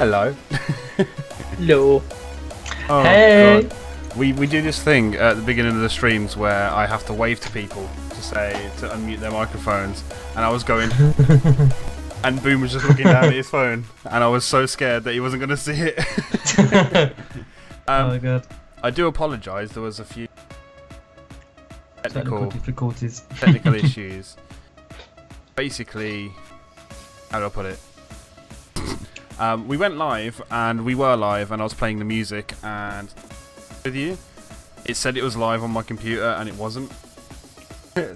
Hello. Hello. Oh, Hey. God. We do this thing at the beginning of the streams where I have to wave to people to unmute their microphones, and I was going, and Boom was just looking down at his phone, and I was so scared that he wasn't going to see it. Oh my God. I do apologise. There was a few Technical difficulties. technical issues. Basically, how do I put it? We went live, and we were live, and I was playing the music, and with you, it said it was live on my computer, and it wasn't.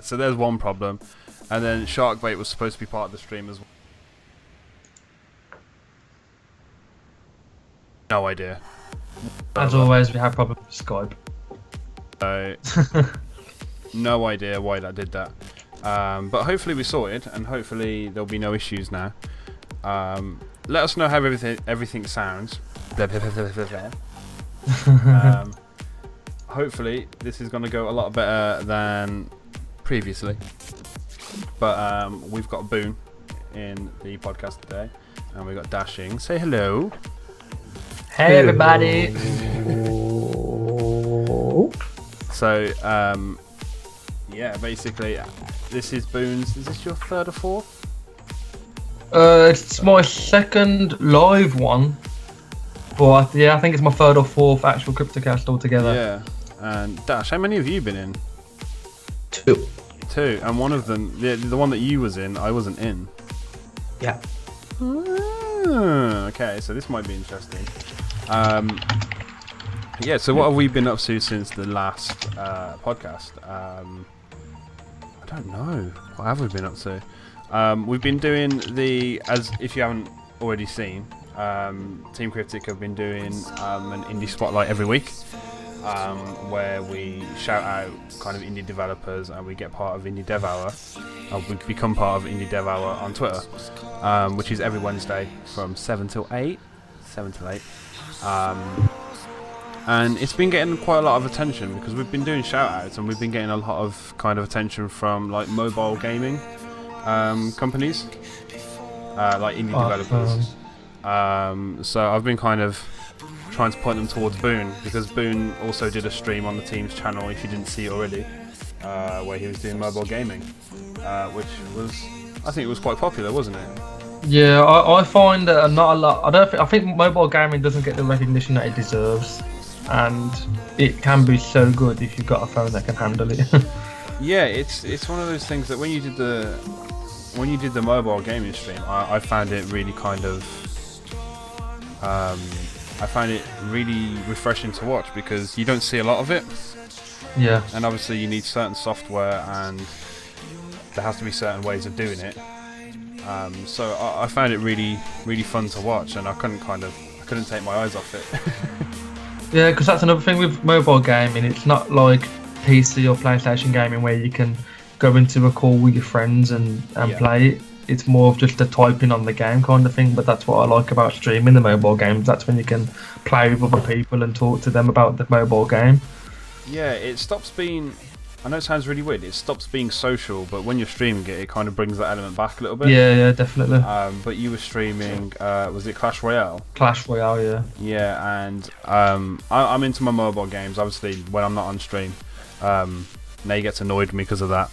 So there's one problem. And then Sharkbait was supposed to be part of the stream as well. No idea. As always, we have problems with Skype. So, no idea why that did that. But hopefully we sorted, and hopefully there'll be no issues now. Let us know how everything sounds. Hopefully this is going to go a lot better than previously. But we've got Boone in the podcast today, and we've got Dashing. Say hello. Hey everybody. So yeah, basically this is Boone's. Is this your third or fourth? It's my second live one, but yeah, I think it's my third or fourth actual Kryptkast altogether. Yeah. And Dash, how many have you been in? Two. Two, and one of them, the one that you was in, I wasn't in. Yeah. Okay, so this might be interesting. Yeah, so what have we been up to since the last podcast? I don't know. What have we been up to? We've been doing as if you haven't already seen, Team Cryptic have been doing an indie spotlight every week, where we shout out kind of indie developers, and we get part of Indie Dev Hour. We become part of Indie Dev Hour on Twitter, which is every Wednesday from 7 till 8. 7 till 8. And it's been getting quite a lot of attention because we've been doing shout outs, and we've been getting a lot of kind of attention from like mobile gaming companies, like indie developers. So I've been kind of trying to point them towards Boone, because Boone also did a stream on the team's channel, if you didn't see it already, where he was doing mobile gaming, which was, I think it was quite popular, wasn't it? Yeah, I find that not a lot. I think mobile gaming doesn't get the recognition that it deserves, and it can be so good if you've got a phone that can handle it. Yeah, it's one of those things that when you did the mobile gaming stream, I found it really kind of I found it really refreshing to watch, because you don't see a lot of it. Yeah. And obviously you need certain software, and there has to be certain ways of doing it. So I found it really, really fun to watch, and I couldn't take my eyes off it. Yeah, because that's another thing with mobile gaming. It's not like PC or PlayStation gaming where you can go into a call with your friends and play it. It's more of just the typing on the game kind of thing, but that's what I like about streaming the mobile games. That's when you can play with other people and talk to them about the mobile game. Yeah, it stops being, I know it sounds really weird, it stops being social, but when you're streaming it, it kind of brings that element back a little bit. Yeah, definitely. But you were streaming, was it Clash Royale? Clash Royale, yeah. Yeah, and I'm into my mobile games, obviously, when I'm not on stream. Now you get annoyed with me because of that.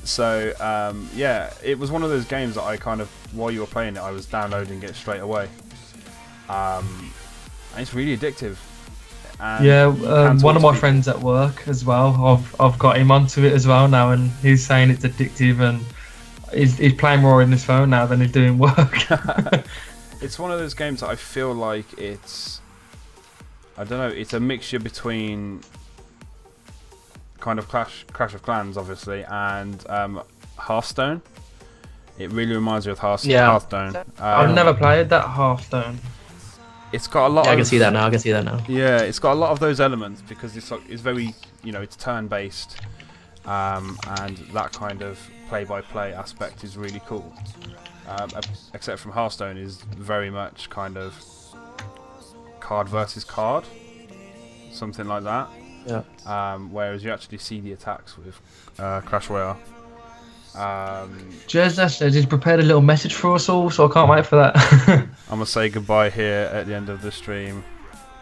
So, yeah, it was one of those games that I kind of, while you were playing it, I was downloading it straight away. And it's really addictive. And yeah, one of my friends at work as well, I've got him onto it as well now, and he's saying it's addictive, and he's playing more in his phone now than he's doing work. It's one of those games that I feel like I don't know, it's a mixture between kind of Clash of Clans, obviously, and Hearthstone. It really reminds me of Hearthstone. I've never played that Hearthstone. It's got a lot. I can see that now. Yeah, it's got a lot of those elements, because it's very, it's turn-based, and that kind of play-by-play aspect is really cool. Except from Hearthstone is very much kind of card versus card, something like that. Yeah. Whereas you actually see the attacks with Clash Royale. Jezza says he's prepared a little message for us all, so I can't wait for that. I'm gonna say goodbye here at the end of the stream.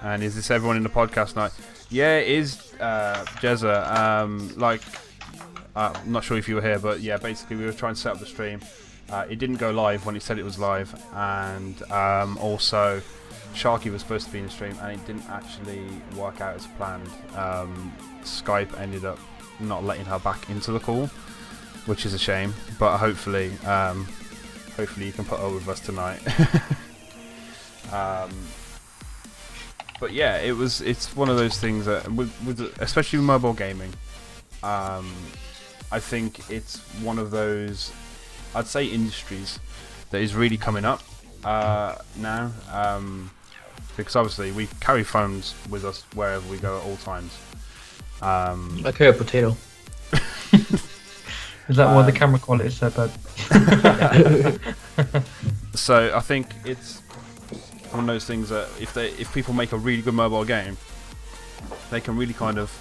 And is this everyone in the podcast night? Yeah, it is, Jezza. I'm not sure if you were here, but yeah, basically we were trying to set up the stream. It didn't go live when it said it was live, and also Sharky was supposed to be in the stream, and it didn't actually work out as planned. Skype ended up not letting her back into the call, which is a shame. But hopefully you can put her with us tonight. But yeah, it's one of those things that, especially with mobile gaming, I think it's one of those, I'd say, industries that is really coming up now, because obviously we carry phones with us wherever we go at all times. I carry a potato. Is that why the camera quality is so bad? So I think it's one of those things that if people make a really good mobile game, they can really kind of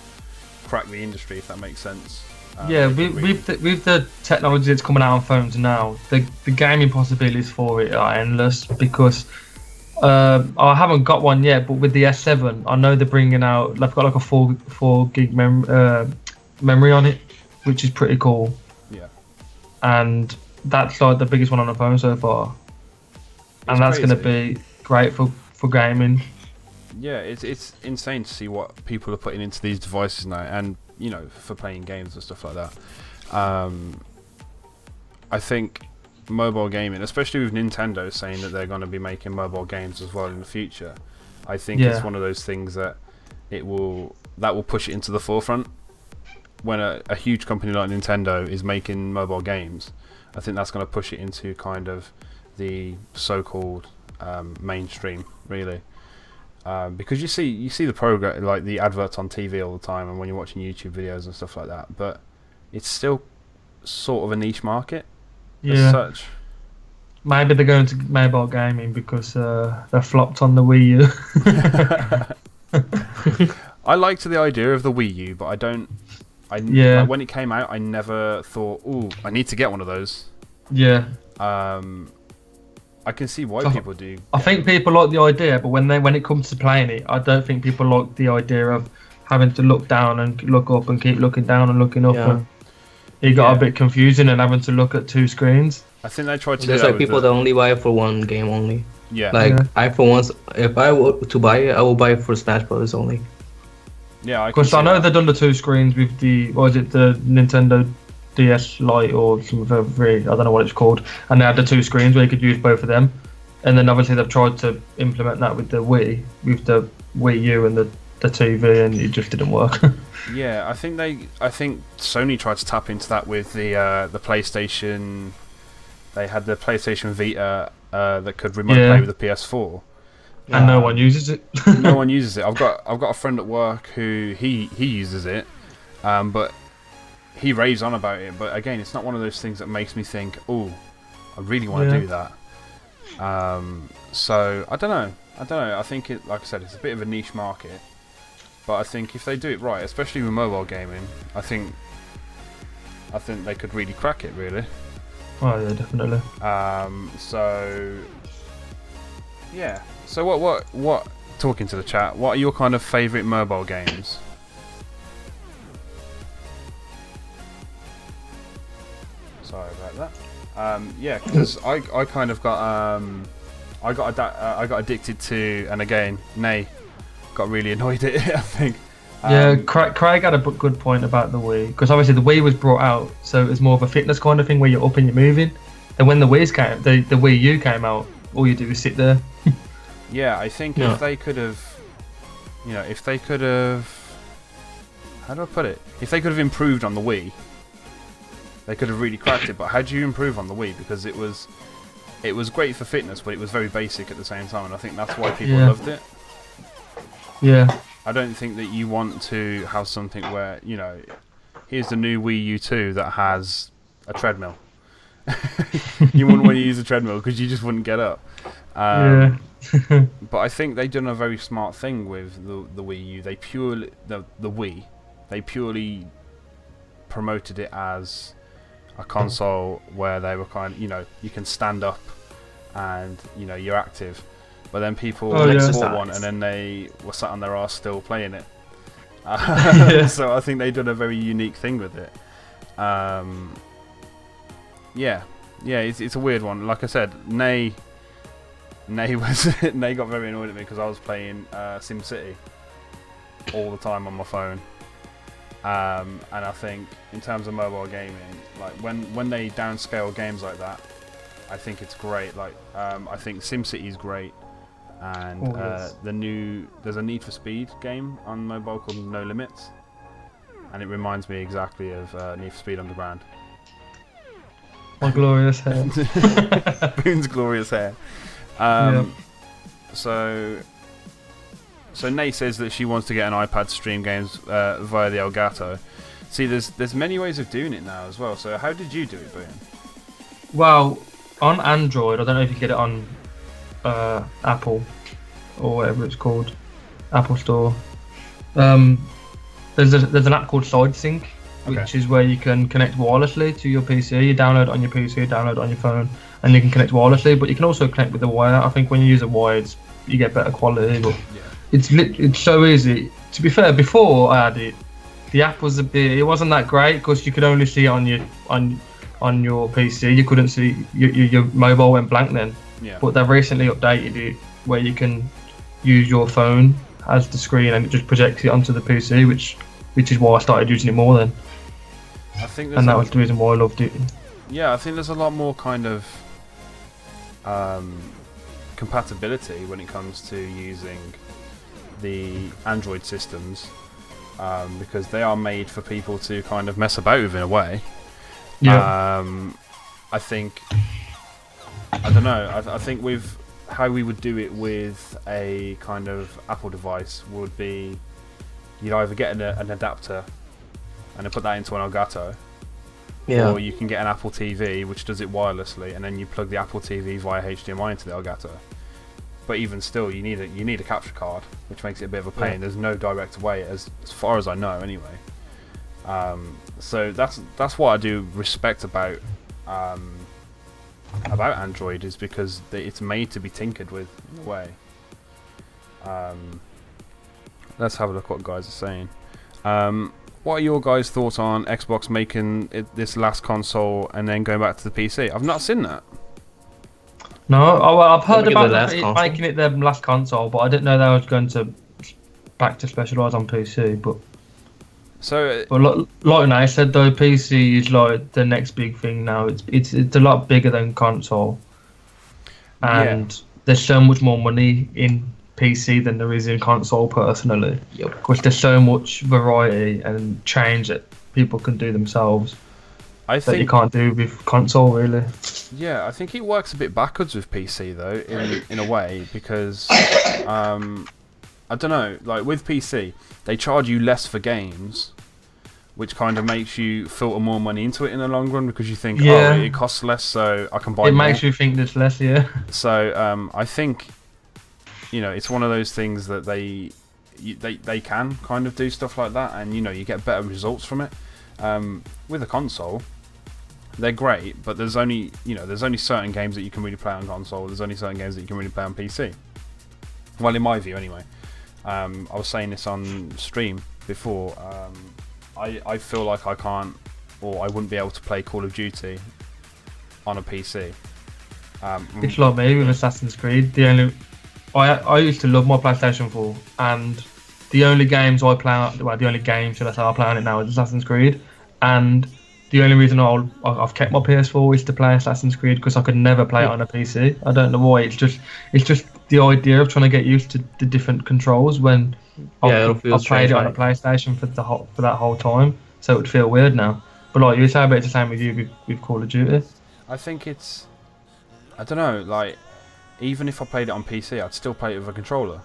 crack the industry, if that makes sense. Yeah, with the technology that's coming out on phones now, the gaming possibilities for it are endless, because I haven't got one yet, but with the S7, I know they're bringing out, they've got like a 4 gig memory on it, which is pretty cool. Yeah. And that's like the biggest one on the phone so far. And that's going to be great for gaming. Yeah, it's insane to see what people are putting into these devices now, and for playing games and stuff like that. I think mobile gaming, especially with Nintendo saying that they're going to be making mobile games as well in the future, I think it's one of those things that will push it into the forefront. When a huge company like Nintendo is making mobile games, I think that's going to push it into kind of the so-called mainstream, really. Because you see the program, like the adverts on TV all the time, and when you're watching YouTube videos and stuff like that, but it's still sort of a niche market as such. Maybe they're going to mobile gaming because they flopped on the Wii U. I liked the idea of the Wii U, but I don't. Like, when it came out, I never thought, "Ooh, I need to get one of those." Yeah. I can see why people do. I think people like the idea, but when it comes to playing it, I don't think people like the idea of having to look down and look up and keep looking down and looking up. And it got a bit confusing and having to look at 2 screens. I think they tried to. There's do that like people that only buy it for one game only. Yeah. Like I, for once, if I were to buy it, I will buy it for Smash Brothers only. Yeah, because I know they've done the 2 screens with the the Nintendo DS Lite or something. I don't know what it's called, and they had the 2 screens where you could use both of them. And then obviously they've tried to implement that with the Wii U and the TV, and it just didn't work. Yeah, I think Sony tried to tap into that with the PlayStation. They had the PlayStation Vita that could remote play with the PS4. And no one uses it. No one uses it. I've got a friend at work who he uses it, but he raves on about it. But again, it's not one of those things that makes me think, oh, I really want to do that. So I don't know. I think it, like I said, it's a bit of a niche market. But I think if they do it right, especially with mobile gaming, I think they could really crack it, really. Oh yeah, definitely. So yeah. So what? Talking to the chat, what are your kind of favourite mobile games? Sorry about that. Yeah, because I kind of got I got addicted to, and again, got really annoyed at it, I think. Yeah, Craig had a good point about the Wii, because obviously the Wii was brought out, so it was more of a fitness kind of thing where you're up and you're moving. And when the Wii U came out, all you do is sit there. Yeah, I think if they could have, how do I put it? If they could have improved on the Wii, they could have really cracked it. But how do you improve on the Wii? Because it was great for fitness, but it was very basic at the same time, and I think that's why people loved it. Yeah. I don't think that you want to have something where, here's the new Wii U 2 that has a treadmill. You wouldn't want to use a treadmill because you just wouldn't get up. But I think they've done a very smart thing with the Wii U. They purely promoted it as a console where they were kind of, you can stand up and you're active, but then people bought one and then they were sat on their arse still playing it. So I think they did a very unique thing with it. It's a weird one. Like I said, Nay got very annoyed at me because I was playing SimCity all the time on my phone. And I think in terms of mobile gaming, like when they downscale games like that, I think it's great. Like I think SimCity is great, and there's a Need for Speed game on mobile called No Limits, and it reminds me exactly of Need for Speed Underground. My glorious hair. Boone's glorious hair. So Nate says that she wants to get an iPad to stream games via the Elgato. See, there's many ways of doing it now as well. So how did you do it, Boone? Well, on Android, I don't know if you get it on Apple or whatever it's called, Apple Store. There's an app called SideSync, which is where you can connect wirelessly to your PC. You download it on your PC, download it on your phone, and you can connect wirelessly. But you can also connect with the wire. I think when you use a wire, you get better quality. But it's so easy. To be fair, before I had it, the app was it wasn't that great because you could only see it on your PC. You couldn't see your mobile went blank then. Yeah. But they've recently updated it where you can use your phone as the screen and it just projects it onto the PC, which is why I started using it more then. And that was the reason why I loved it. Yeah, I think there's a lot more kind of compatibility when it comes to using the Android systems, because they are made for people to kind of mess about with in a way. Yeah. I don't know. I think with how we would do it with a kind of Apple device would be you'd either get an adapter and then put that into an Elgato, or you can get an Apple TV which does it wirelessly, and then you plug the Apple TV via HDMI into the Elgato. But even still, you need a capture card, which makes it a bit of a pain. There's no direct way, as far as I know, anyway. So that's what I do respect about Android, is because it's made to be tinkered with in a way. Let's have a look what guys are saying. What are your guys' thoughts on Xbox making this last console and then going back to the PC? I've not seen that. No, I've heard about making it their last console, but I didn't know they was going to back to specialise on PC. But like I said though, PC is like the next big thing now. It's a lot bigger than console, and there's so much more money in PC than there is in console personally. Because there's so much variety and change that people can do themselves. I think you can't do with console really. Yeah, I think it works a bit backwards with PC though, in a way, because I don't know, like with PC they charge you less for games, which kind of makes you filter more money into it in the long run, because you think it costs less, so I can buy more. It makes you think there's less, So I think it's one of those things that they can kind of do stuff like that, and you get better results from it. With a console, they're great, but there's only certain games that you can really play on console. There's only certain games that you can really play on PC. Well, in my view, anyway. I was saying this on stream before. I feel like I can't, or I wouldn't be able to play Call of Duty on a PC. It's like me with Assassin's Creed. I used to love my PlayStation 4, and the only games I play, the only game should I say I play on it now is Assassin's Creed, and the only reason I've kept my PS4 is to play Assassin's Creed, because I could never play it on a PC. I don't know why. It's just the idea of trying to get used to the different controls when I've played it on a PlayStation for that whole time, so it would feel weird now. But like you say, about it's the same with you with Call of Duty. I think I don't know, like even if I played it on PC, I'd still play it with a controller.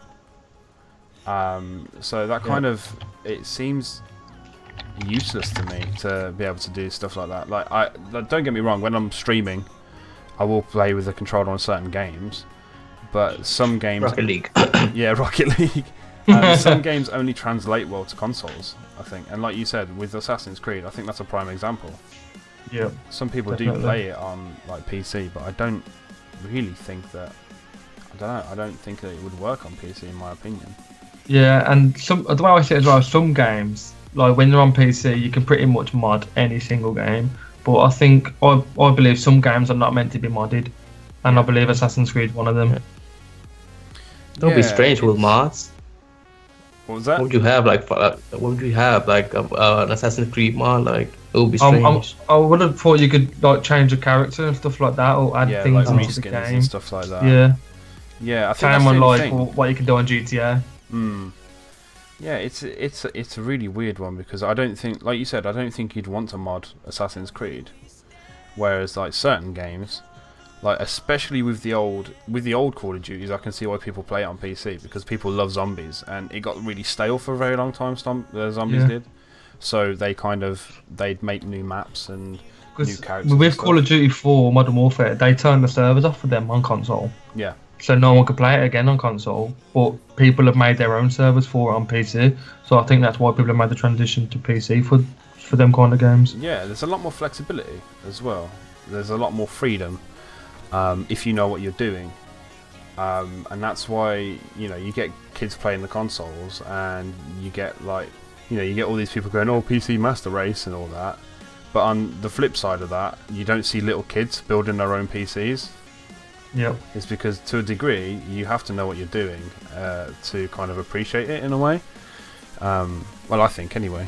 So that kind of, it seems useless to me to be able to do stuff like that. Like don't get me wrong, when I'm streaming, I will play with a controller on certain games, but some games, Rocket League. Rocket League. Some games only translate well to consoles, I think. And like you said, with Assassin's Creed, I think that's a prime example. Yeah. Some people Definitely. do play it on like PC, but I don't really think that. I don't know. I don't think that it would work on PC, in my opinion. Yeah, and the way I see it as well, some games, like when you're on PC, you can pretty much mod any single game. But I think, I believe some games are not meant to be modded. And I believe Assassin's Creed one of them. Yeah. That would be strange with it's- mods. What was that? What would you have like? What would you have like an Assassin's Creed mod? Like it would be strange. I would have thought you could like change a character and stuff like that, or add Yeah, things like into the reskins game. and stuff like that. Yeah, Yeah, I think same that's the on only like thing. what you can do on GTA. Yeah, it's a really weird one because I don't think, like you said, I don't think you'd want to mod Assassin's Creed. Whereas like certain games, like especially with the old Call of Duties, I can see why people play it on PC because people love zombies, and it got really stale for a very long time. Zombies did, so they'd make new maps and new characters. With Call of Duty 4 Modern Warfare, they turned the servers off for them on console. Yeah. So no one could play it again on console, but people have made their own servers for it on PC. So I think that's why people have made the transition to PC for them kind of games. Yeah, there's a lot more flexibility as well. There's a lot more freedom if you know what you're doing, and that's why you get kids playing the consoles, and you get you get all these people going, "Oh, PC Master Race" and all that. But on the flip side of that, you don't see little kids building their own PCs. Yep. It's because to a degree you have to know what you're doing to kind of appreciate it in a way. Well, I think anyway.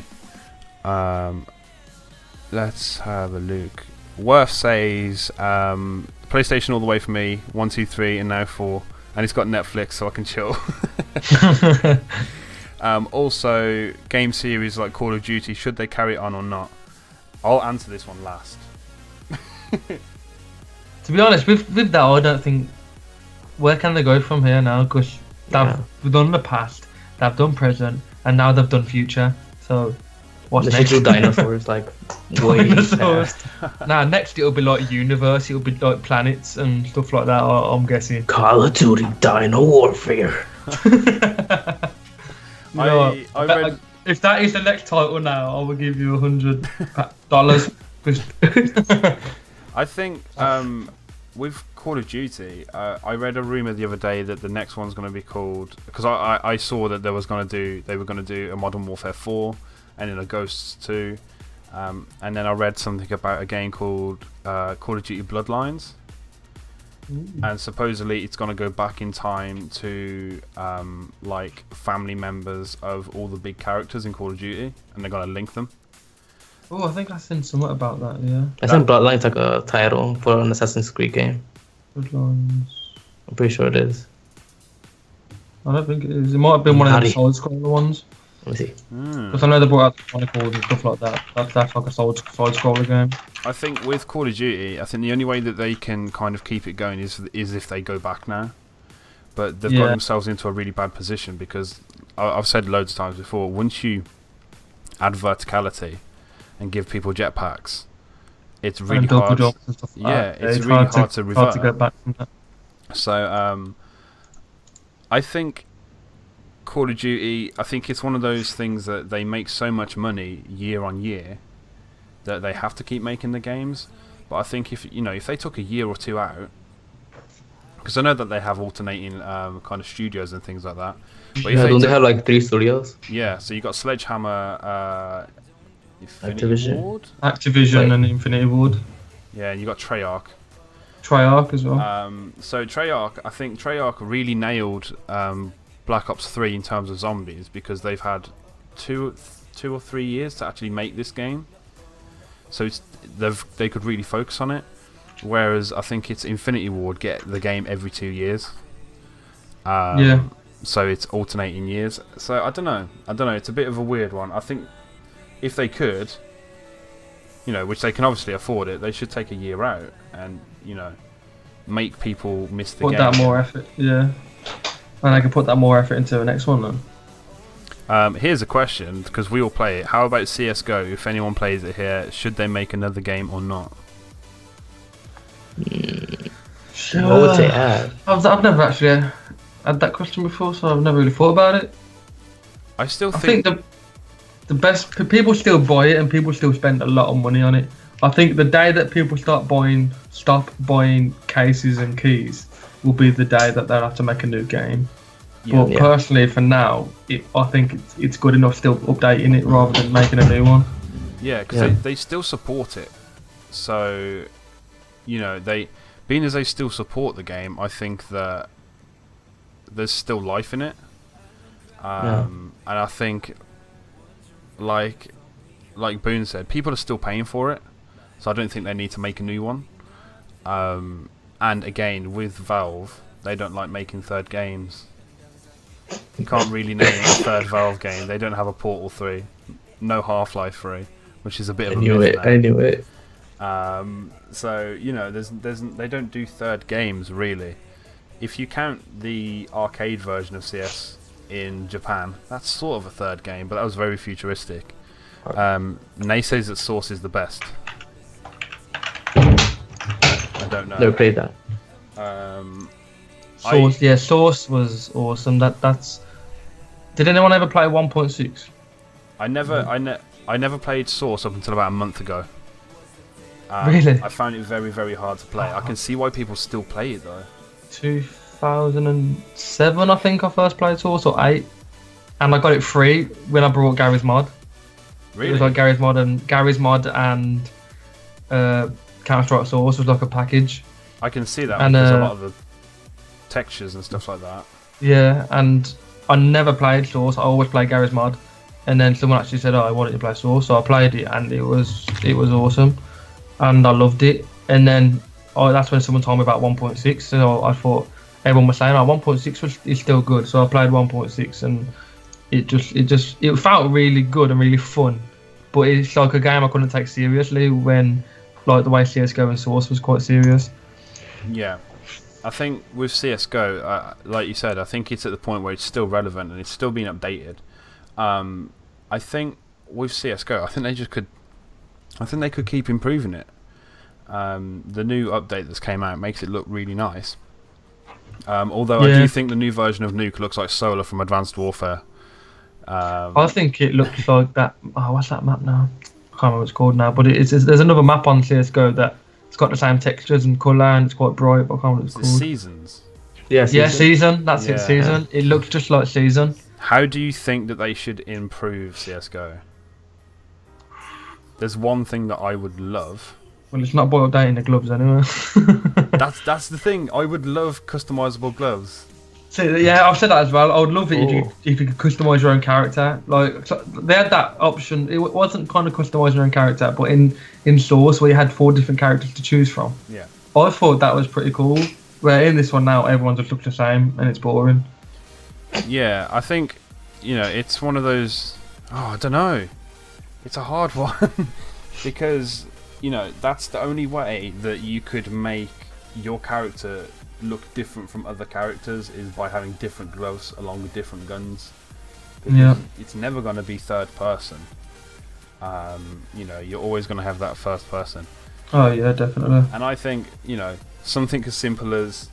Let's have a look. Worth says PlayStation all the way for me, 1, 2, 3, and now 4, and it's got Netflix, so I can chill. Also, game series like Call of Duty, should they carry it on or not? I'll answer this one last. To be honest, with that, I don't think. Where can they go from here now? Because they've done the past, they've done present, and now they've done future. So, what's They next? should do dinosaurs like way Dinosaurs. past. Nah, next it'll be like universe, it'll be like planets and stuff like that. I'm guessing. Call of Duty Dino Warfare. You know I what? read. If that is the next title now, I will give you $100. I think with Call of Duty, I read a rumor the other day that the next one's going to be called, because I saw that they were going to do a Modern Warfare 4 and then a Ghosts 2, and then I read something about a game called Call of Duty Bloodlines. And supposedly it's going to go back in time to like family members of all the big characters in Call of Duty, and they're going to link them. Oh, I think I've seen something about that. Yeah. I think Bloodlines like a title for an Assassin's Creed game. Bloodlines. I'm pretty sure it is. I don't think it is. It might have been one of the side-scroller ones. Let me see. Because I know they brought out the Chronicles and stuff like that. That's like a side-scroller game. I think with Call of Duty, I think the only way that they can kind of keep it going is if they go back now. But they've got themselves into a really bad position because I've said loads of times before, once you add verticality and give people jetpacks, it's really hard. It's really hard to revert. Hard to get back from that. So I think Call of Duty, I think it's one of those things that they make so much money year on year that they have to keep making the games. But I think if they took a year or two out, because I know that they have alternating kind of studios and things like that. But Don't they have like 3 studios? Yeah, so you got Sledgehammer, Activision. Activision and Infinity Ward. Yeah, and you got Treyarch. Treyarch as well. So Treyarch, I think Treyarch really nailed Black Ops 3 in terms of zombies because they've had 2 or 3 years to actually make this game. So they could really focus on it. Whereas I think it's Infinity Ward get the game every 2 years. So it's alternating years. So I don't know. It's a bit of a weird one. I think if they could, which they can obviously afford it, they should take a year out and make people miss the game. Put that more effort, yeah. And I can put that more effort into the next one then. Here's a question, because we all play it. How about CSGO? If anyone plays it here, should they make another game or not? What would they add? I've never actually had that question before, so I've never really thought about it. I think the best people still buy it and people still spend a lot of money on it. I think the day that people stop buying cases and keys will be the day that they'll have to make a new game. Yeah. But personally, for now, I think it's good enough still updating it rather than making a new one. Yeah, because they still support it. So, being as they still support the game, I think that there's still life in it. And I think, like Boone said, people are still paying for it. So I don't think they need to make a new one. And again, with Valve, they don't like making third games. You can't really name a third Valve game. They don't have a Portal 3, no Half-Life 3, which is a bit of a myth now. I knew it. So they don't do third games really. If you count the arcade version of CS in Japan, that's sort of a third game, but that was very futuristic. Nay says that Source is the best. I don't know. Never played that. Source was awesome. That's. Did anyone ever play 1.6? I never played Source up until about a month ago. Really? I found it very, very hard to play. I can see why people still play it though. 2007, I think I first played Source, or 8, and I got it free when I brought Gary's Mod. Really? It was like Gary's Mod and Counter-Strike Source was like a package. I can see that and because a lot of the textures and stuff like that. Yeah, and I never played Source. I always played Gary's Mod, and then someone actually said, "Oh, I wanted to play Source," so I played it, and it was awesome, and I loved it. And then that's when someone told me about 1.6, so I thought everyone was saying, "Oh, 1.6 is still good," so I played 1.6, and it felt really good and really fun, but it's like a game I couldn't take seriously when, like, the way CS:GO and Source was quite serious. Yeah. I think with CS:GO, like you said, I think it's at the point where it's still relevant and it's still being updated. I think with CS:GO, I think they could keep improving it. The new update that's came out makes it look really nice. Although I do think the new version of Nuke looks like Solar from Advanced Warfare. I think it looks like that. Oh, what's that map now? I can't remember what it's called now. But there's another map on CS:GO that it's got the same textures and colour and it's quite bright. But I can't remember what it's called. Seasons. Yeah, Season. That's it. Season. It looks just like Season. How do you think that they should improve CS:GO? There's one thing that I would love. Well, it's not by updating the gloves anyway. That's the thing. I would love customizable gloves. See, yeah, I've said that as well. I would love it if you could customize your own character. Like, so they had that option. It wasn't kind of customize your own character, but in Source where you had 4 different characters to choose from. Yeah. I thought that was pretty cool. Where in this one now, everyone just looks the same and it's boring. Yeah, I think it's one of those. I don't know. It's a hard one because that's the only way that you could make your character look different from other characters is by having different gloves along with different guns. Yeah. It's never going to be third person. You're always going to have that first person. Oh yeah, definitely. And I think something as simple as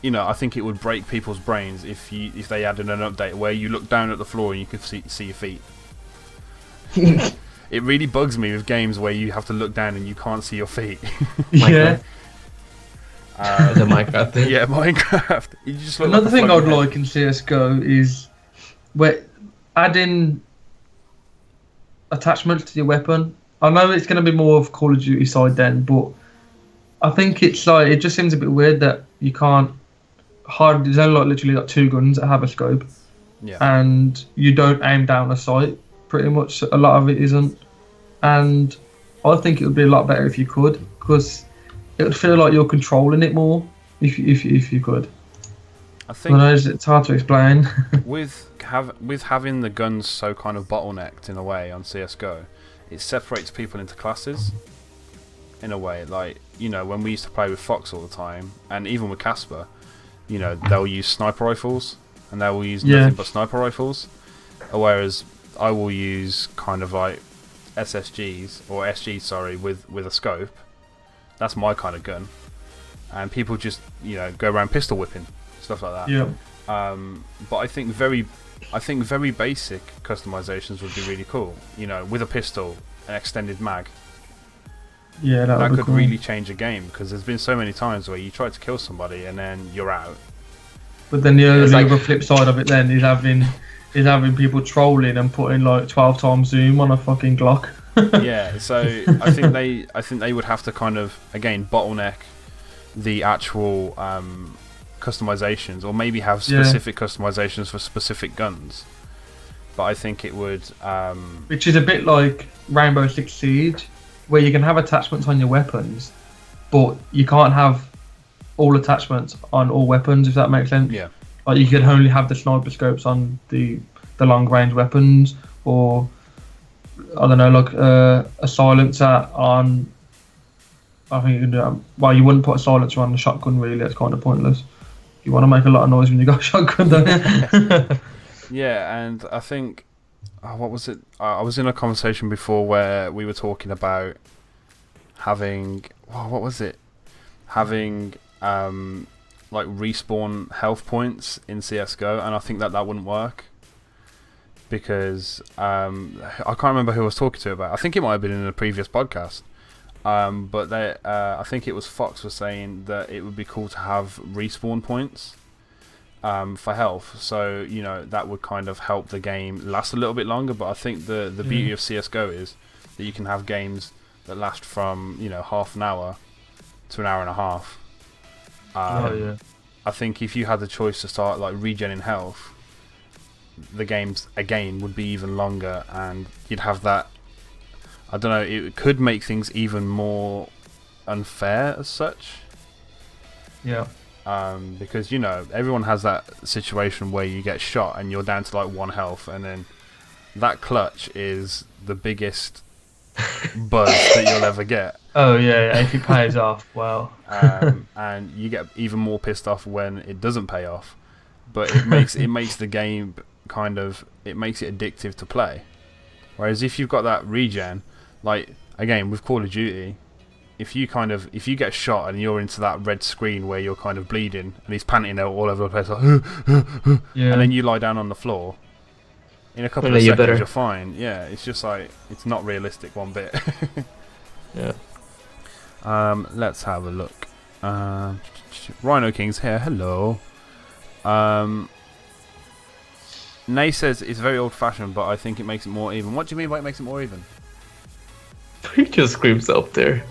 I think it would break people's brains if they added an update where you look down at the floor and you could see your feet. It really bugs me with games where you have to look down and you can't see your feet. Yeah. The Minecraft thing. Yeah, Minecraft. You just look Another like thing I'd head. like in CS:GO is adding attachments to your weapon. I know it's going to be more of Call of Duty side then, but I think it just seems a bit weird that you can't there's only literally 2 guns that have a scope. Yeah. And you don't aim down a sight. Pretty much a lot of it isn't. And I think it would be a lot better if you could, because it would feel like you're controlling it more if you could. I think it's hard to explain. with having the guns so kind of bottlenecked in a way on CS:GO, it separates people into classes in a way. Like when we used to play with Fox all the time, and even with Casper, they'll use sniper rifles and they will use nothing but sniper rifles, whereas I will use kind of like SSGs or SGs, with a scope. That's my kind of gun, and people just go around pistol whipping stuff like that. Yeah. But I think very customizations would be really cool. With a pistol, an extended mag. Yeah, that would be could cool. really change a game, because there's been so many times where you try to kill somebody and then you're out. But then it's the like- other flip side of it then is having people trolling and putting like 12 times zoom on a fucking Glock. Yeah, so I think they would have to kind of, again, bottleneck the actual customizations, or maybe have specific customizations for specific guns. But I think it would Which is a bit like Rainbow Six Siege, where you can have attachments on your weapons, but you can't have all attachments on all weapons, if that makes sense. Yeah. Like you can only have the sniper scopes on the long range weapons, or I don't know, like a silencer on. I think you can do that. Well, you wouldn't put a silencer on a shotgun, really. That's kind of pointless. You want to make a lot of noise when you got a shotgun, don't you? Yeah, and I think what was it? I was in a conversation before where we were talking about having what was it? Having like respawn health points in CS:GO, and I think that wouldn't work, because I can't remember who I was talking to about it. I think it might have been in a previous podcast, but I think it was Fox was saying that it would be cool to have respawn points for health, so you know that would kind of help the game last a little bit longer. But I think the beauty of CS:GO is that you can have games that last from half an hour to an hour and a half. I think if you had the choice to start like regening health, the games again would be even longer, and you'd have that. I don't know. It could make things even more unfair as such. Yeah. Because everyone has that situation where you get shot and you're down to like 1 health, and then that clutch is the biggest buzz that you'll ever get. Oh yeah, if it pays off, well. And you get even more pissed off when it doesn't pay off. But it makes the game it makes it addictive to play. Whereas if you've got that regen, like again with Call of Duty, if you get shot and you're into that red screen where you're kind of bleeding and he's panting out all over the place, like, and then you lie down on the floor, in a couple of seconds you're fine. Yeah, it's just like, it's not realistic one bit. Yeah. Let's have a look. Rhino King's here. Hello. Nay says it's very old-fashioned, but I think it makes it more even. What do you mean by it makes it more even? He just screams up there.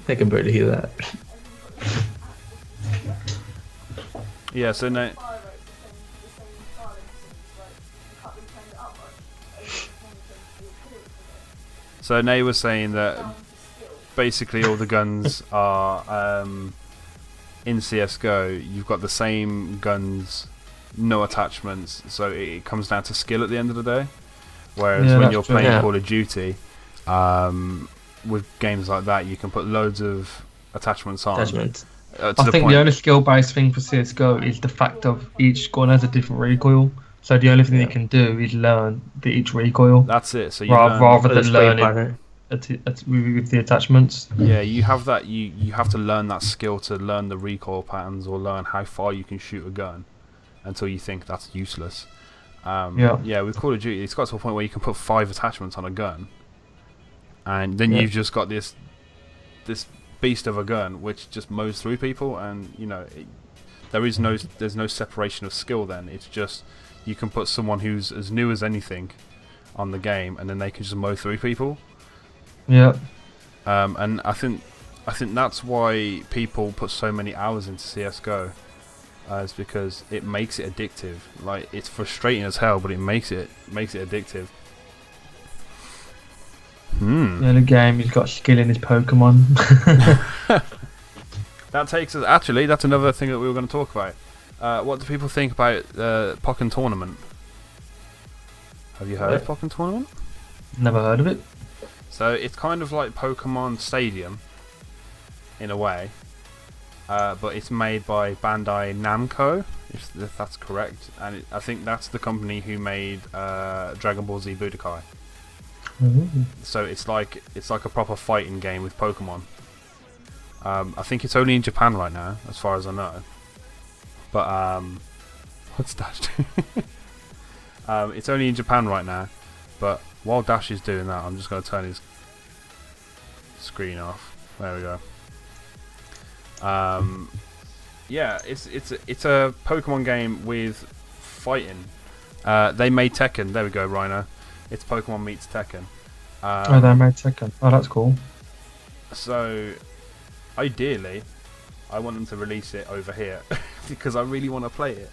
I can barely hear that. Yeah, so no. So Nay was saying that basically all the guns are in CS:GO. You've got the same guns, no attachments. So it comes down to skill at the end of the day. Whereas when you're playing Call of Duty, with games like that, you can put loads of attachments on. I think the only skill-based thing for CS:GO is the fact of each gun has a different recoil. So the only thing you can do is learn each recoil. That's it. So you rather than learning with the attachments. Yeah, you have that. You have to learn that skill to learn the recoil patterns, or learn how far you can shoot a gun, until you think that's useless. Yeah, with Call of Duty, it's got to a point where you can put 5 attachments on a gun, and then you've just got this beast of a gun which just mows through people, and there's no separation of skill. Then it's just, you can put someone who's as new as anything on the game, and then they can just mow through people. Yeah. And I think that's why people put so many hours into CS:GO, is because it makes it addictive. Like, it's frustrating as hell, but it makes it addictive. The only game he's got skill in is Pokemon. That takes us. Actually, that's another thing that we were going to talk about. What do people think about Pokken Tournament? Have you heard of Pokken Tournament? Never heard of it. So it's kind of like Pokemon Stadium, in a way, but it's made by Bandai Namco, if that's correct, and I think that's the company who made Dragon Ball Z Budokai. So it's like a proper fighting game with Pokemon. I think it's only in Japan right now, as far as I know. But what's Dash doing? It's only in Japan right now, but while Dash is doing that, I'm just going to turn his screen off. There we go. Yeah, it's a Pokemon game with fighting. They made Tekken. There we go, Rhino. It's Pokemon meets Tekken. Oh, they made Tekken. Oh, that's cool. So, ideally, I want them to release it over here because I really want to play it.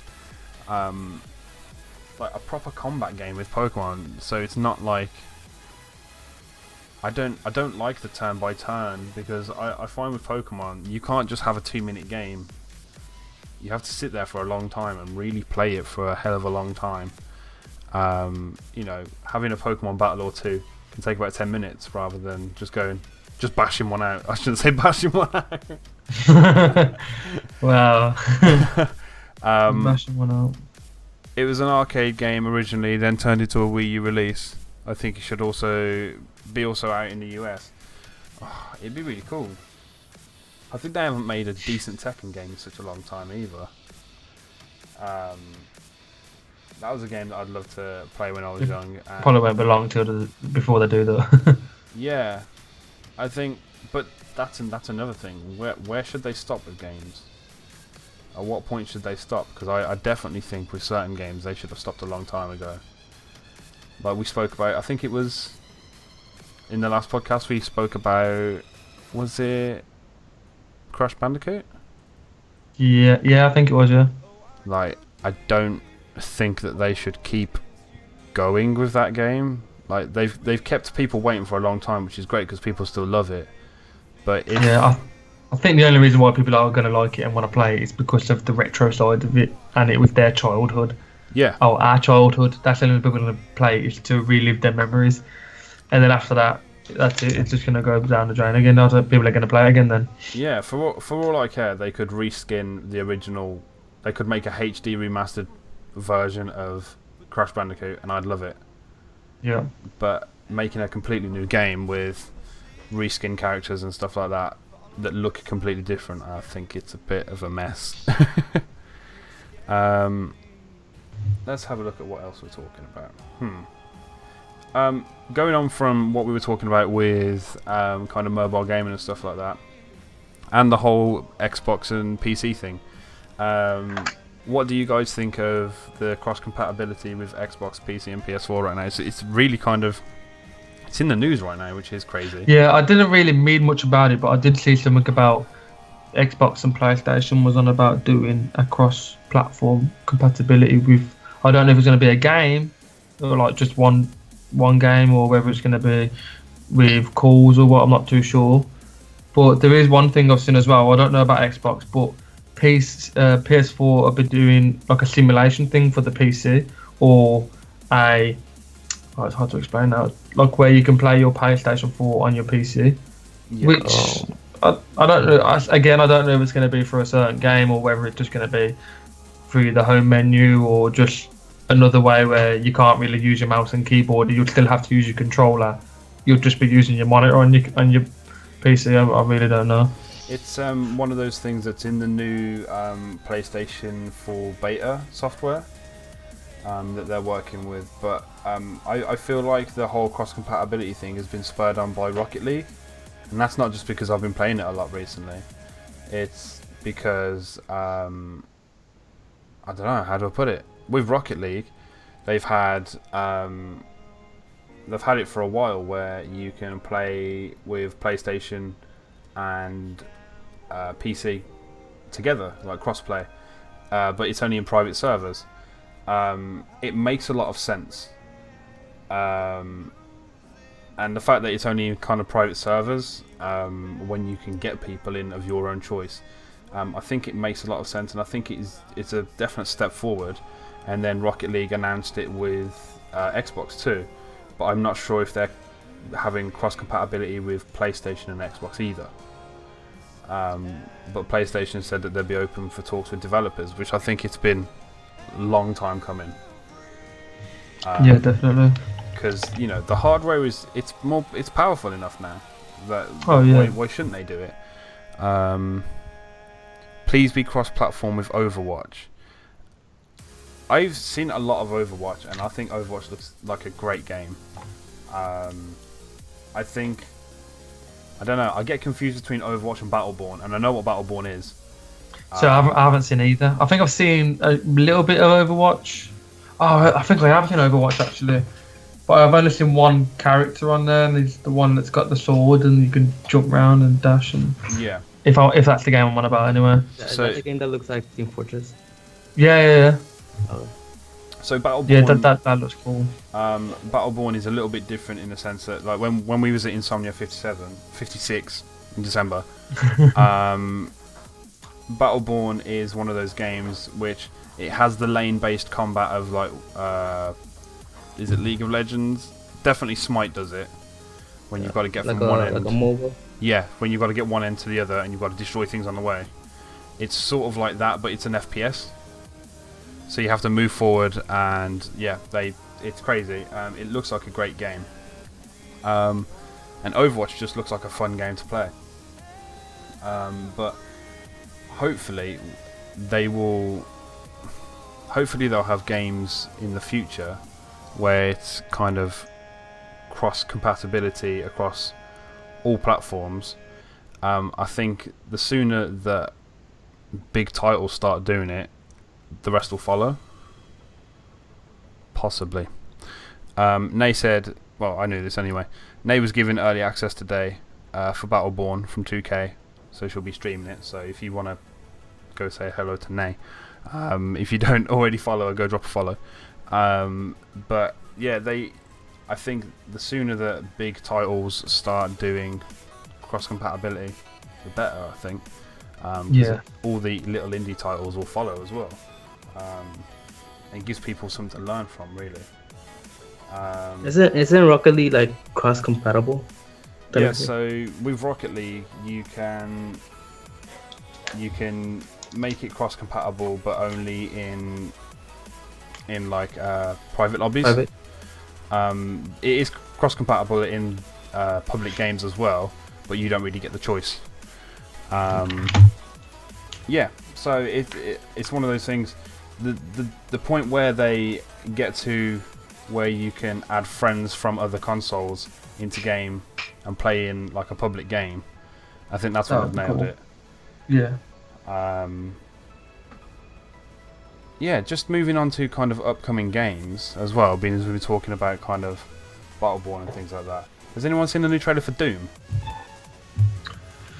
Like a proper combat game with Pokemon. So it's not like I don't like the turn by turn because I find with Pokemon you can't just have a 2-minute game. You have to sit there for a long time and really play it for a hell of a long time. You know, having a Pokemon battle or two can take about 10 minutes rather than just bashing one out. I shouldn't say bashing one out. Wow. Bashing one out. It was an arcade game originally, then turned into a Wii U release. I think it should also be out in the US. Oh, it'd be really cool. I think they haven't made a decent Tekken game in such a long time either. That was a game that I'd love to play when I was young. Probably won't be long before they do that. Yeah, I think, but that's another thing. Where should they stop with games? At what point should they stop? Because I definitely think with certain games they should have stopped a long time ago. Like we spoke about, I think it was in the last podcast we spoke about, was it Crash Bandicoot? Yeah, I think it was, yeah. Like, I don't think that they should keep going with that game. Like they've kept people waiting for a long time, which is great because people still love it. But I think the only reason why people are going to like it and want to play it is because of the retro side of it, and it was their childhood. Yeah. Oh, our childhood. That's the only people going to play it, is to relive their memories. And then after that, that's it. It's just going to go down the drain again. Now people are going to play again then. Yeah, for all I care, they could reskin the original. They could make a HD remastered version of Crash Bandicoot, and I'd love it. Yeah. But making a completely new game with reskin characters and stuff like that look completely different, I think it's a bit of a mess. Let's have a look at what else we're talking about. Going on from what we were talking about with kind of mobile gaming and stuff like that, and the whole Xbox and PC thing. What do you guys think of the cross compatibility with Xbox, PC, and PS4 right now? It's really kind of, it's in the news right now, which is crazy. Yeah, I didn't really read much about it, but I did see something about Xbox and PlayStation was on about doing a cross-platform compatibility with. I don't know if it's going to be a game or like just one game, or whether it's going to be with calls or what. I'm not too sure. But there is one thing I've seen as well. I don't know about Xbox, but PS4 have been doing like a simulation thing for the PC, or it's hard to explain now, like where you can play your PlayStation 4 on your PC. Yeah. Which I don't know. I don't know if it's going to be for a certain game or whether it's just going to be through the home menu or just another way where you can't really use your mouse and keyboard. You'll still have to use your controller. You'll just be using your monitor on your PC. I really don't know. It's one of those things that's in the new PlayStation 4 beta software that they're working with. But I feel like the whole cross-compatibility thing has been spurred on by Rocket League. And that's not just because I've been playing it a lot recently. It's because, I don't know, how do I put it? With Rocket League, they've had it for a while where you can play with PlayStation and PC together, like crossplay, but it's only in private servers. It makes a lot of sense, and the fact that it's only in kind of private servers, when you can get people in of your own choice, I think it makes a lot of sense, and I think it's a definite step forward. And then Rocket League announced it with Xbox too, but I'm not sure if they're having cross compatibility with PlayStation and Xbox either. But PlayStation said that they'd be open for talks with developers, which I think it's been a long time coming. Yeah, definitely. Because the hardware it's powerful enough now. That why shouldn't they do it? Please be cross-platform with Overwatch. I've seen a lot of Overwatch, and I think Overwatch looks like a great game. I don't know. I get confused between Overwatch and Battleborn, and I know what Battleborn is. So I haven't seen either. I think I've seen a little bit of Overwatch. Oh, I think I have seen Overwatch actually. But I've only seen one character on there, and he's the one that's got the sword, and you can jump around and dash. And Yeah. If that's the game I'm on about, anyway. Is that the game that looks like Team Fortress? Yeah. Oh. So Battleborn. Yeah, that looks cool. Battleborn is a little bit different in the sense that, like, when we was at Insomnia 56 in December, Battleborn is one of those games which it has the lane-based combat of like, is it League of Legends? Definitely Smite does it. When you've got to get from one end. Like a MOBA? Yeah, when you've got to get one end to the other and you've got to destroy things on the way. It's sort of like that, but it's an FPS. So you have to move forward, and yeah, it's crazy. It looks like a great game. And Overwatch just looks like a fun game to play. But hopefully they'll have games in the future where it's kind of cross compatibility across all platforms. I think the sooner that big titles start doing it, the rest will follow. Possibly. Nay said, well, I knew this anyway. Nay was given early access today for Battleborn from 2K, so she'll be streaming it. So if you want to go say hello to Nay, if you don't already follow her, go drop a follow. But yeah, I think the sooner that big titles start doing cross compatibility, the better. I think. Yeah. All the little indie titles will follow as well. And gives people something to learn from, really. Isn't Rocket League like cross compatible? Yeah, so with Rocket League you can make it cross compatible, but only in like private lobbies. Private. It is cross compatible in public games as well, but you don't really get the choice. Yeah, so it's one of those things. The point where they get to where you can add friends from other consoles into game and play in like a public game, I think that's when they've nailed it. Yeah. Yeah, just moving on to kind of upcoming games as well, being as we were talking about kind of Battleborn and things like that. Has anyone seen the new trailer for Doom?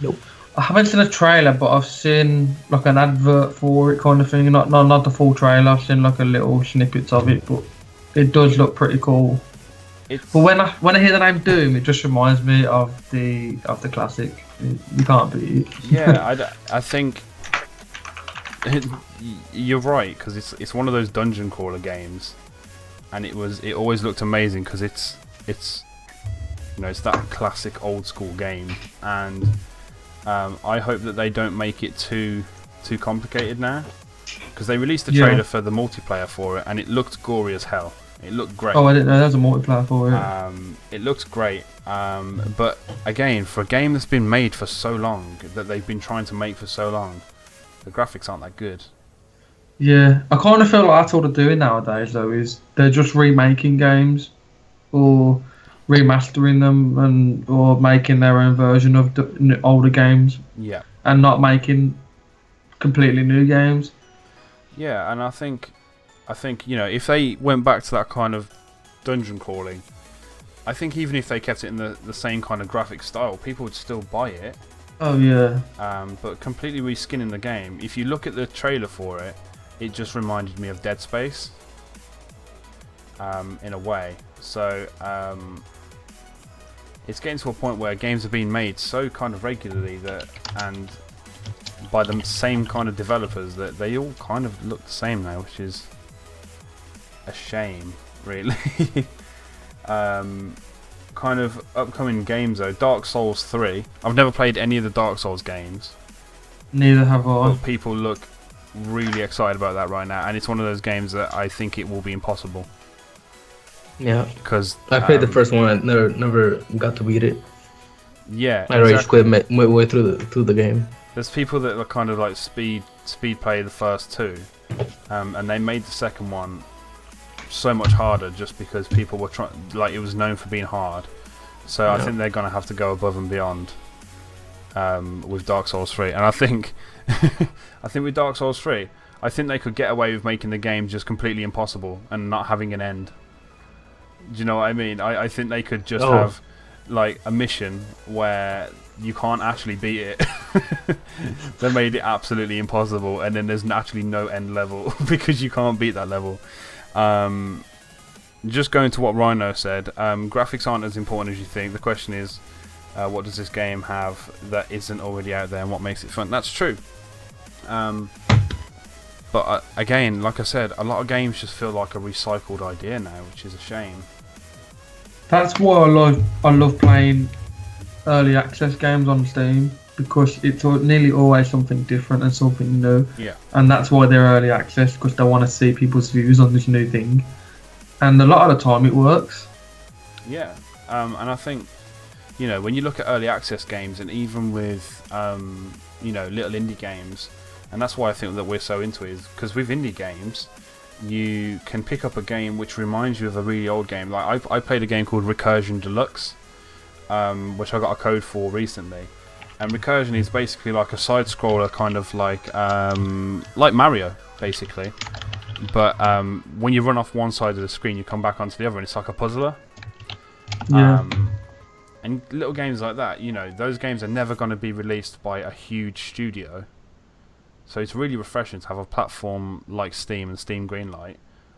Nope. I haven't seen a trailer, but I've seen like an advert for it, kind of thing. Not the full trailer. I've seen like a little snippets of it, but it does look pretty cool. But when I hear the name Doom, it just reminds me of the classic. You can't beat it. Yeah, I think you're right, because it's one of those dungeon crawler games, and it always looked amazing because it's it's that classic old school game, and I hope that they don't make it too complicated now, because they released the trailer for the multiplayer for it, and it looked gory as hell. It looked great. Oh, I didn't know there was a multiplayer for it. It looks great, but again, for a game that's been made for so long, that they've been trying to make for so long, the graphics aren't that good. Yeah, I kind of feel like that's all they're doing nowadays, though, is they're just remaking games or remastering them or making their own version of the older games. Yeah. And not making completely new games. Yeah, and I think if they went back to that kind of dungeon crawling, I think even if they kept it in the same kind of graphic style, people would still buy it. Oh yeah. But completely reskinning the game. If you look at the trailer for it, it just reminded me of Dead Space. In a way. So it's getting to a point where games are being made so kind of regularly and by the same kind of developers that they all kind of look the same now, which is a shame, really. Kind of upcoming games though, Dark Souls 3. I've never played any of the Dark Souls games. Neither have I. But people look really excited about that right now, and it's one of those games that I think it will be impossible. Yeah. Because I played the first one, I never got to beat it. Yeah. I rage quit midway through the game. There's people that are kind of like speed play the first two, and they made the second one so much harder just because people were trying, like, it was known for being hard. So I think they're gonna have to go above and beyond with Dark Souls 3, and I think I think with Dark Souls 3, I think they could get away with making the game just completely impossible and not having an end. Do you know what I mean? I think they could just have like a mission where you can't actually beat it. They made it absolutely impossible, and then there's actually no end level because you can't beat that level. Just going to what Rhino said, graphics aren't as important as you think. The question is, what does this game have that isn't already out there, and what makes it fun? That's true. But again, like I said, a lot of games just feel like a recycled idea now, which is a shame. That's why I love playing early access games on Steam, because it's nearly always something different and something new. Yeah. And that's why they're early access, because they want to see people's views on this new thing. And a lot of the time it works. Yeah. And I think, you know, when you look at early access games, and even with, you know, little indie games, and that's why I think that we're so into it, is because with indie games, you can pick up a game which reminds you of a really old game. Like I played a game called Recursion Deluxe, which I got a code for recently. And Recursion is basically like a side-scroller, kind of like Mario, basically. But when you run off one side of the screen, you come back onto the other, and it's like a puzzler. Yeah. And little games like that, you know, those games are never going to be released by a huge studio. So it's really refreshing to have a platform like Steam and Steam Greenlight,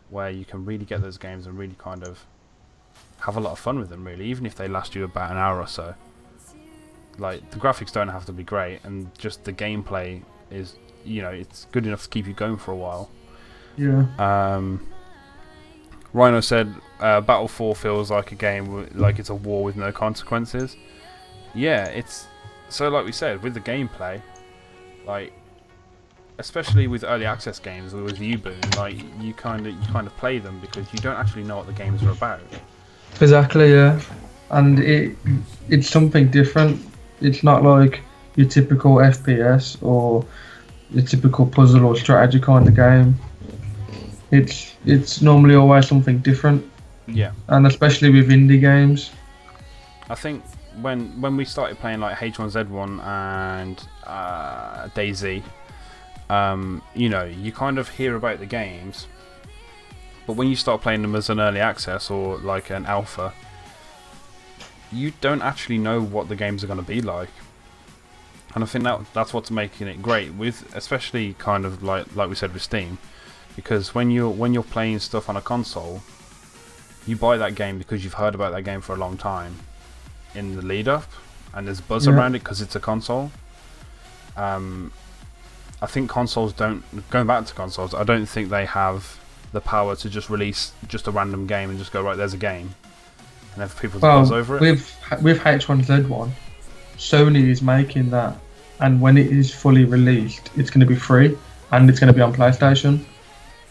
where you can really get those games and really kind of have a lot of fun with them, really, even if they last you about an hour or so. Like, the graphics don't have to be great, and just the gameplay is, you know, it's good enough to keep you going for a while. Yeah. Rhino said, Battle 4 feels like a game, like it's a war with no consequences. Yeah, it's, so like we said, with the gameplay, like, especially with early access games or with Uboon, like, you kind of play them because you don't actually know what the games are about. Exactly, yeah. And it's something different. It's not like your typical FPS or your typical puzzle or strategy kind of game. It's normally always something different. Yeah. And especially with indie games. I think when we started playing like H1Z1 and DayZ, you know, you kind of hear about the games, but when you start playing them as an early access or like an alpha, you don't actually know what the games are going to be like. And I think that's what's making it great, with especially kind of like we said with Steam, because when you're playing stuff on a console, you buy that game because you've heard about that game for a long time in the lead up, and there's buzz around it because it's a console. I think consoles don't, going back to consoles, I don't think they have the power to just release just a random game and just go, right, there's a game, and have people to buzz over it. With H1Z1, Sony is making that, and when it is fully released, it's going to be free, and it's going to be on PlayStation.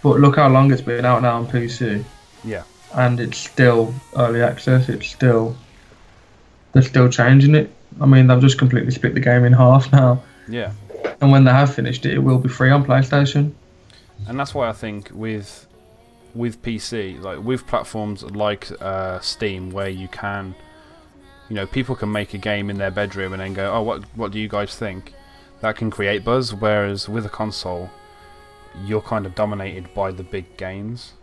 But look how long it's been out now on PC. Yeah. And it's still early access. They're still changing it. I mean, they've just completely split the game in half now. Yeah. And when they have finished it, it will be free on PlayStation. And that's why I think with PC, like with platforms like Steam, where you can, you know, people can make a game in their bedroom and then go, oh, what do you guys think? That can create buzz. Whereas with a console, you're kind of dominated by the big games.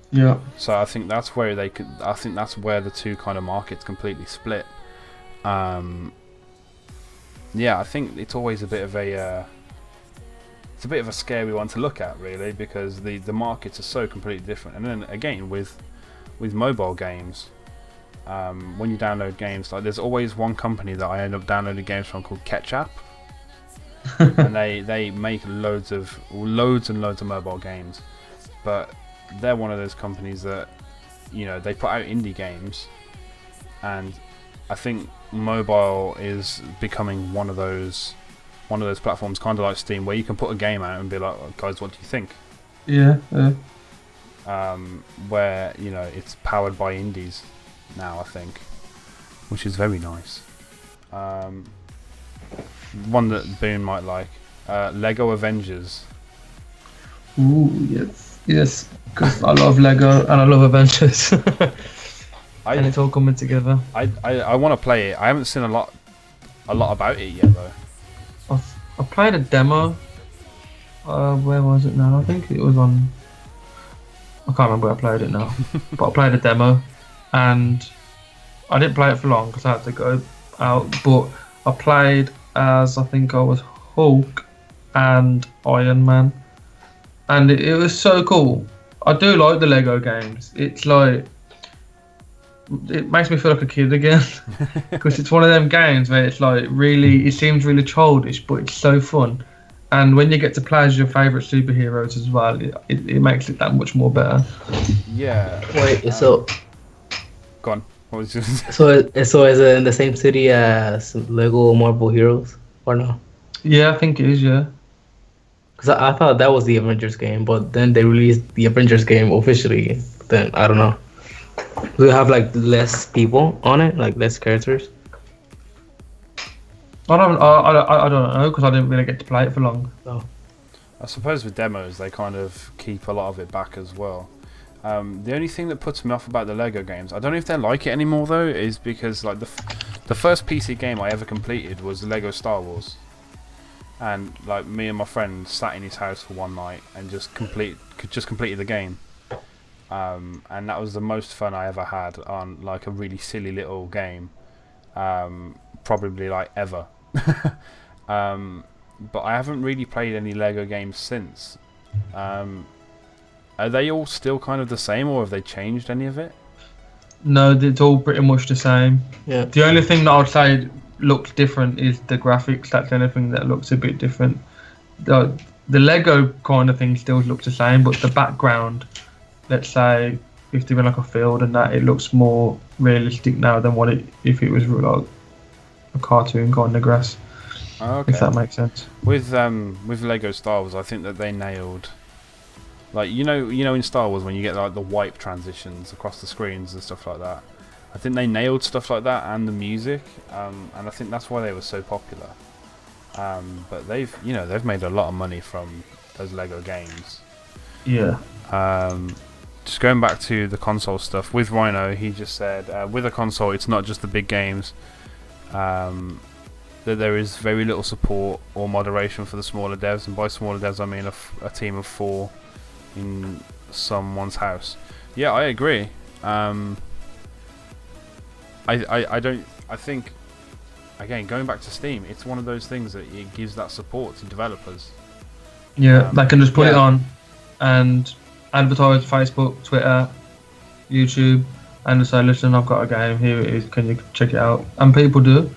Yeah. So I think that's where the two kind of markets completely split. Yeah, I think it's always a bit of a scary one to look at, really, because the markets are so completely different. And then again with mobile games, when you download games, like there's always one company that I end up downloading games from called Ketchup. And they make loads and loads of mobile games, but they're one of those companies that, you know, they put out indie games, and I think mobile is becoming one of those platforms, kind of like Steam, where you can put a game out and be like, oh, guys, what do you think? Yeah. Where, you know, it's powered by indies now, I think, which is very nice. One that Boone might like, Lego Avengers. Ooh, yes, because I love Lego and I love adventures, and it's all coming together. I want to play it. I haven't seen a lot about it yet though. I played a demo. Where was it now? I think it was on. I can't remember where I played it now, but I played a demo, and I didn't play it for long because I had to go out. But I played as I think I was Hulk and Iron Man, and it was so cool. I do like the Lego games. It's like it makes me feel like a kid again because it's one of them games where it's like really, it seems really childish, but it's so fun. And when you get to play as your favourite superheroes as well, it makes it that much more better. Yeah. Wait, so Go on. What was just... so is it in the same city as Lego Marvel Heroes or no? Yeah, I think it is. Yeah. Because I thought that was the Avengers game, but then they released the Avengers game officially. Then I don't know. Do you have like less people on it, like less characters? I don't know because I didn't really get to play it for long. No. I suppose with demos they kind of keep a lot of it back as well. The only thing that puts me off about the Lego games, I don't know if they're like it anymore though, is because like the first PC game I ever completed was Lego Star Wars, and like me and my friend sat in his house for one night and just completed the game, and that was the most fun I ever had on like a really silly little game, probably like ever. But I haven't really played any Lego games since. Are they all still kind of the same, or have they changed any of it? No, it's all pretty much the same. Yeah. The only thing that I'd say looks different is the graphics. That's the only thing that looks a bit different. The Lego kind of thing still looks the same, but the background, let's say if they're in like a field and that, it looks more realistic now than what if it was like a cartoon kind of grass. Okay. If that makes sense. With Lego Star Wars, I think that they nailed, like you know in Star Wars when you get like the wipe transitions across the screens and stuff like that. I think they nailed stuff like that and the music, and I think that's why they were so popular. But they've made a lot of money from those Lego games. Yeah. Just going back to the console stuff with Rhino, he just said with a console, it's not just the big games. That there is very little support or moderation for the smaller devs, and by smaller devs I mean a team of 4 in someone's house. Yeah, I agree. I think again, going back to Steam, it's one of those things that it gives that support to developers. Yeah, they can just put it on and advertise Facebook, Twitter, YouTube, and just say, listen, I've got a game, here it is, can you check it out? And people do.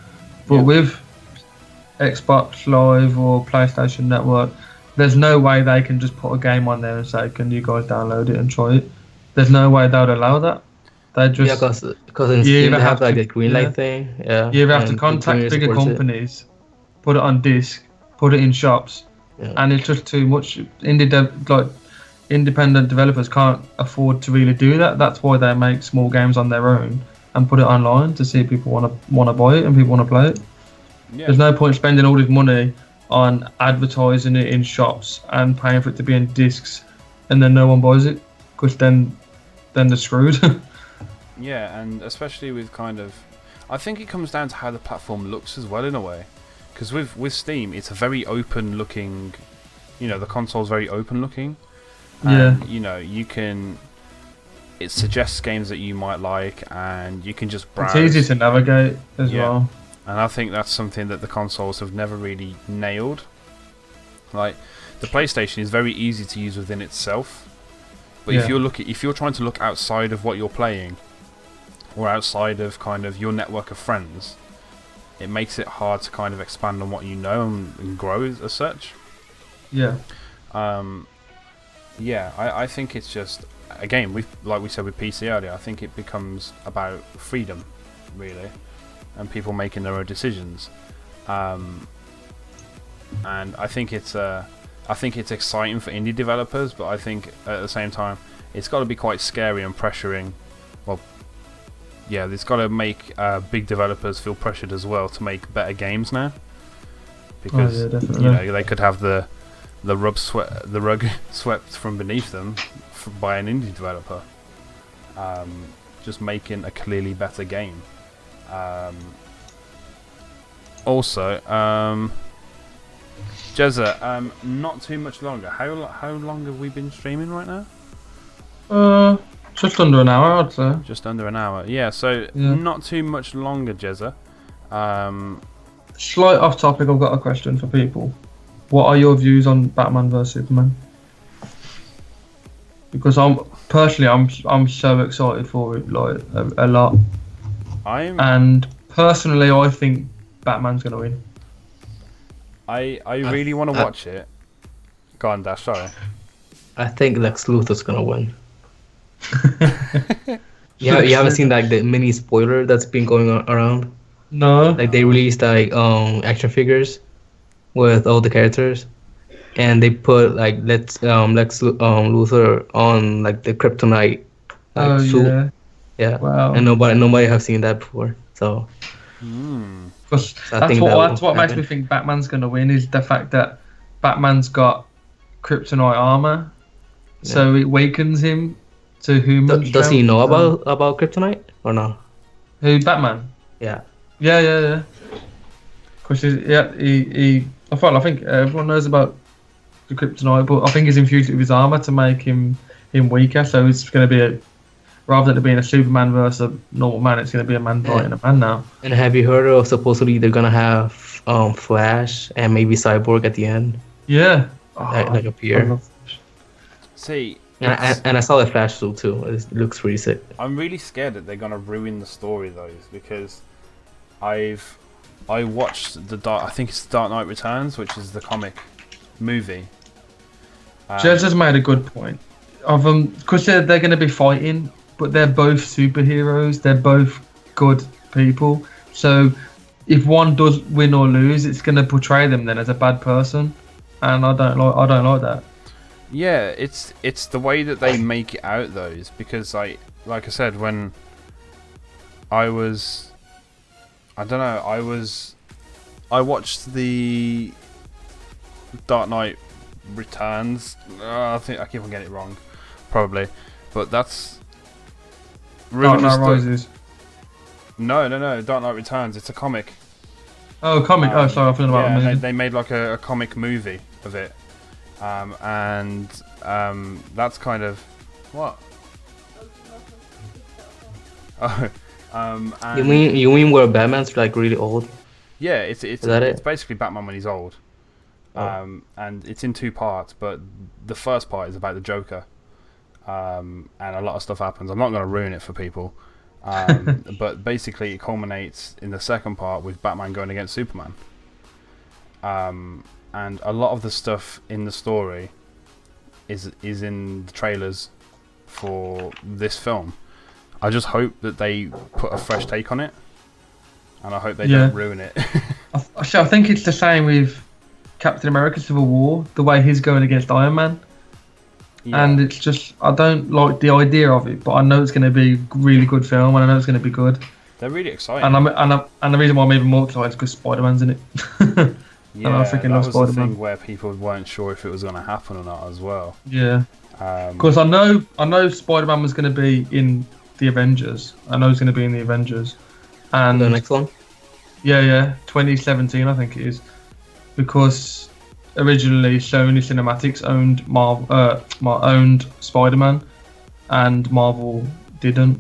But with Xbox Live or PlayStation Network, there's no way they can just put a game on there and say, can you guys download it and try it? There's no way they would allow that. They just because in Steam they have like a green light thing. Yeah. You either have to contact bigger companies, put it on disc, put it in shops, and it's just too much. Independent developers can't afford to really do that. That's why they make small games on their own and put it online to see if people want to buy it and people want to play it. Yeah. There's no point spending all this money on advertising it in shops and paying for it to be in discs, and then no one buys it because then they're screwed. Yeah, and especially with kind of, I think it comes down to how the platform looks as well in a way, because with Steam it's a very open looking, the console's very open looking. And, you can. It suggests games that you might like, and you can just browse. It's easy to navigate as well. And I think that's something that the consoles have never really nailed. Like, the PlayStation is very easy to use within itself, but if you're trying to look outside of what you're playing, or outside of kind of your network of friends, it makes it hard to kind of expand on what you know and grow as such. Yeah. I think it's just, again, like we said with PC earlier, I think it becomes about freedom, really, and people making their own decisions. And I think it's exciting for indie developers, but I think at the same time it's got to be quite scary and pressuring. Well, yeah, it's got to make big developers feel pressured as well to make better games now, because they could have the the rug swept from beneath them by an indie developer, just making a clearly better game. Also, Jezza, not too much longer. How long have we been streaming right now? Just under an hour, I'd say. Just under an hour. Yeah. So not too much longer, Jezza. Slight off topic. I've got a question for people. What are your views on Batman vs Superman? Because I'm so excited for it, like a lot. And personally, I think Batman's gonna win. I really want to watch it. Go on, Dash. Sorry. I think Lex Luthor's gonna win. You haven't seen like the mini spoiler that's been going around? No. Like they released like action figures with all the characters, and they put like Lex Luthor on like the kryptonite suit. Yeah. Wow. And nobody have seen that before. So. Because that's what makes me think Batman's gonna win is the fact that Batman's got kryptonite armor, so it weakens him to human. Does he know about kryptonite or no? Who, Batman? Yeah. Yeah. Because he. I think everyone knows about the kryptonite, but I think he's infused it with his armor to make him weaker. So it's going to be rather than it being a Superman versus a normal man, it's going to be a man fighting a man now. And have you heard of supposedly they're going to have Flash and maybe Cyborg at the end? Yeah. Like appear. See. And I saw the Flash suit too. It looks pretty sick. I'm really scared that they're gonna ruin the story though, because I watched I think it's Dark Knight Returns, which is the comic movie. Jez has made a good point of them because they're going to be fighting, but they're both superheroes. They're both good people. So if one does win or lose, it's going to portray them then as a bad person, and I don't like that. Yeah, it's the way that they make it out though, is because like I said, when I watched the Dark Knight Returns. I think I keep on getting it wrong, probably, but that's Dark Knight Rises. No, Dark Knight Returns. It's a comic. Oh, comic. Sorry, I feel about a movie. They made like a comic movie of it. And that's kind of what. And you mean where Batman's like really old? Yeah, it's basically Batman when he's old. And it's in two parts, but the first part is about the Joker, and a lot of stuff happens. I'm not going to ruin it for people, but basically it culminates in the second part with Batman going against Superman. And a lot of the stuff in the story is in the trailers for this film. I just hope that they put a fresh take on it, and I hope they don't ruin it. I think it's the same with Captain America Civil War, the way he's going against Iron Man. Yeah. And it's just, I don't like the idea of it, but I know it's going to be a really good film, and I know it's going to be good. They're really exciting. And the reason why I'm even more excited is because Spider-Man's in it. Yeah, that was the thing where people weren't sure if it was going to happen or not as well. Yeah. Because I know Spider-Man was going to be in the Avengers. I know he's going to be in the Avengers. And the next one? Yeah. 2017, I think it is. Because originally Sony Cinematics owned Spider-Man, and Marvel didn't.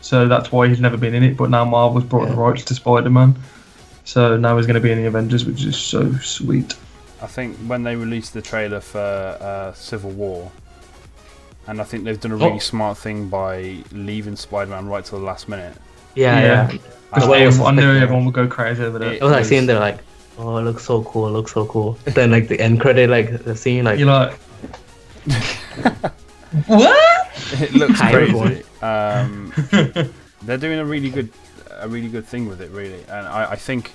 So that's why he's never been in it. But now Marvel's brought the rights to Spider-Man. So now he's going to be in the Avengers, which is so sweet. I think when they released the trailer for Civil War, and I think they've done a really smart thing by leaving Spider-Man right till the last minute. Yeah. Because I knew everyone would go crazy over that. I was like seeing there like, oh, it looks so cool. And then like the end credit, like the scene, like you're like, what? It looks crazy. They're doing a really good thing with it, really. And I think,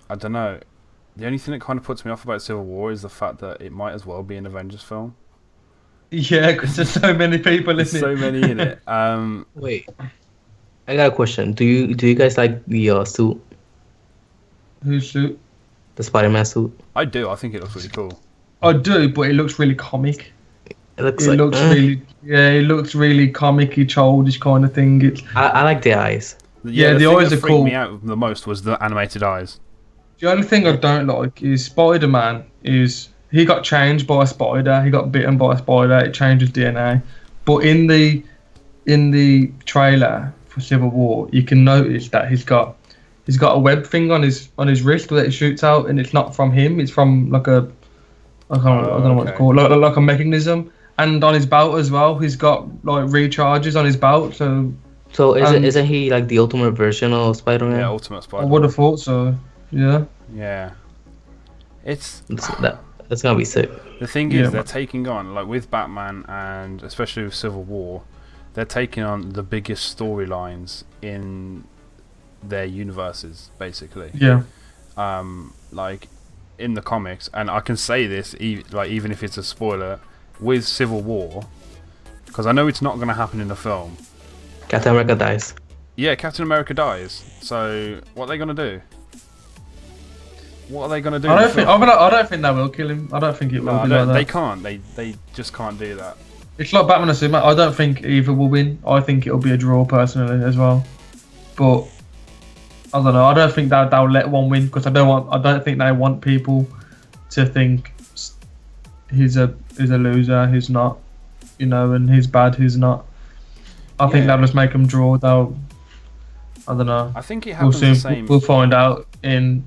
I don't know, the only thing that kind of puts me off about Civil War is the fact that it might as well be an Avengers film. Yeah, because there's so many people in it. So many in it. Wait, I got a question. Do you guys like the suit? Whose suit? The Spider-Man suit. I do. I think it looks really cool. I do, but it looks really comic. It looks It like looks really, yeah, it looks really comic-y, childish kind of thing. It's I like the eyes. Yeah, the thing eyes that are freaked cool. me out the most was the animated eyes. The only thing I don't like is Spider-Man. He got changed by a spider? He got bitten by a spider. It changes DNA. But in the trailer for Civil War, you can notice that he's got a web thing on his wrist that he shoots out, and it's not from him. It's from like a I don't know what it's called, like a mechanism. And on his belt as well, he's got like recharges on his belt. So isn't he like the ultimate version of Spider-Man? Yeah, Ultimate I Spider-Man. would have thought so. Yeah. Yeah. It's That's gonna be sick. the thing Yeah, is they're taking on, like with Batman and especially with Civil War, they're taking on the biggest storylines in their universes, basically. Yeah. Like in the comics, and I can say this even if it's a spoiler, with Civil War, because I know it's not going to happen in the film. Captain America dies. Yeah, Captain America dies. So what are they going to do? What are they going to do? I don't think they will kill him. I don't think it will be like that. They can't. They just can't do that. It's like Batman and Superman. I don't think either will win. I think it'll be a draw personally as well. But I don't know. I don't think they'll let one win because I don't think they want people to think he's a loser. He's not, and he's bad. He's not. I think they'll just make them draw. I don't know. I think it happens the same. We'll find out in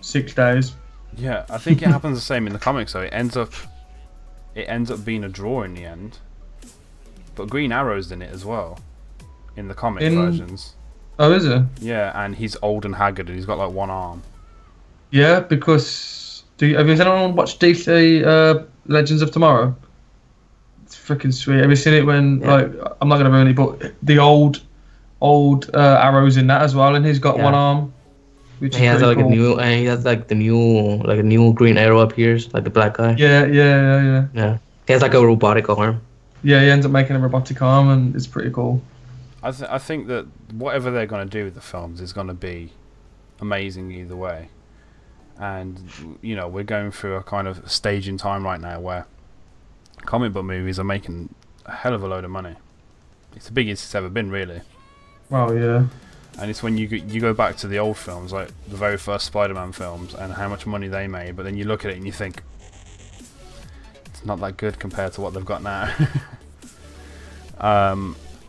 6 days. Yeah, I think it happens the same in the comics. So it ends up being a draw in the end. But Green Arrow's in it as well, in the comic versions. Oh, is it? Yeah, and he's old and haggard, and he's got like one arm. Yeah, because have you anyone watched DC Legends of Tomorrow? It's freaking sweet. Have you seen it when like I'm not gonna ruin it, but the old Arrow's in that as well, and he's got one arm. Which he has like cool. He has like a new Green Arrow appears, like the black guy. Yeah. Yeah, he has like a robotic arm. Yeah, he ends up making a robotic arm, and it's pretty cool. I think that whatever they're going to do with the films is going to be amazing either way. And, we're going through a kind of stage in time right now where comic book movies are making a hell of a load of money. It's the biggest it's ever been, really. Well, yeah. And it's when you go back to the old films, like the very first Spider-Man films, and how much money they made, but then you look at it and you think, it's not that good compared to what they've got now.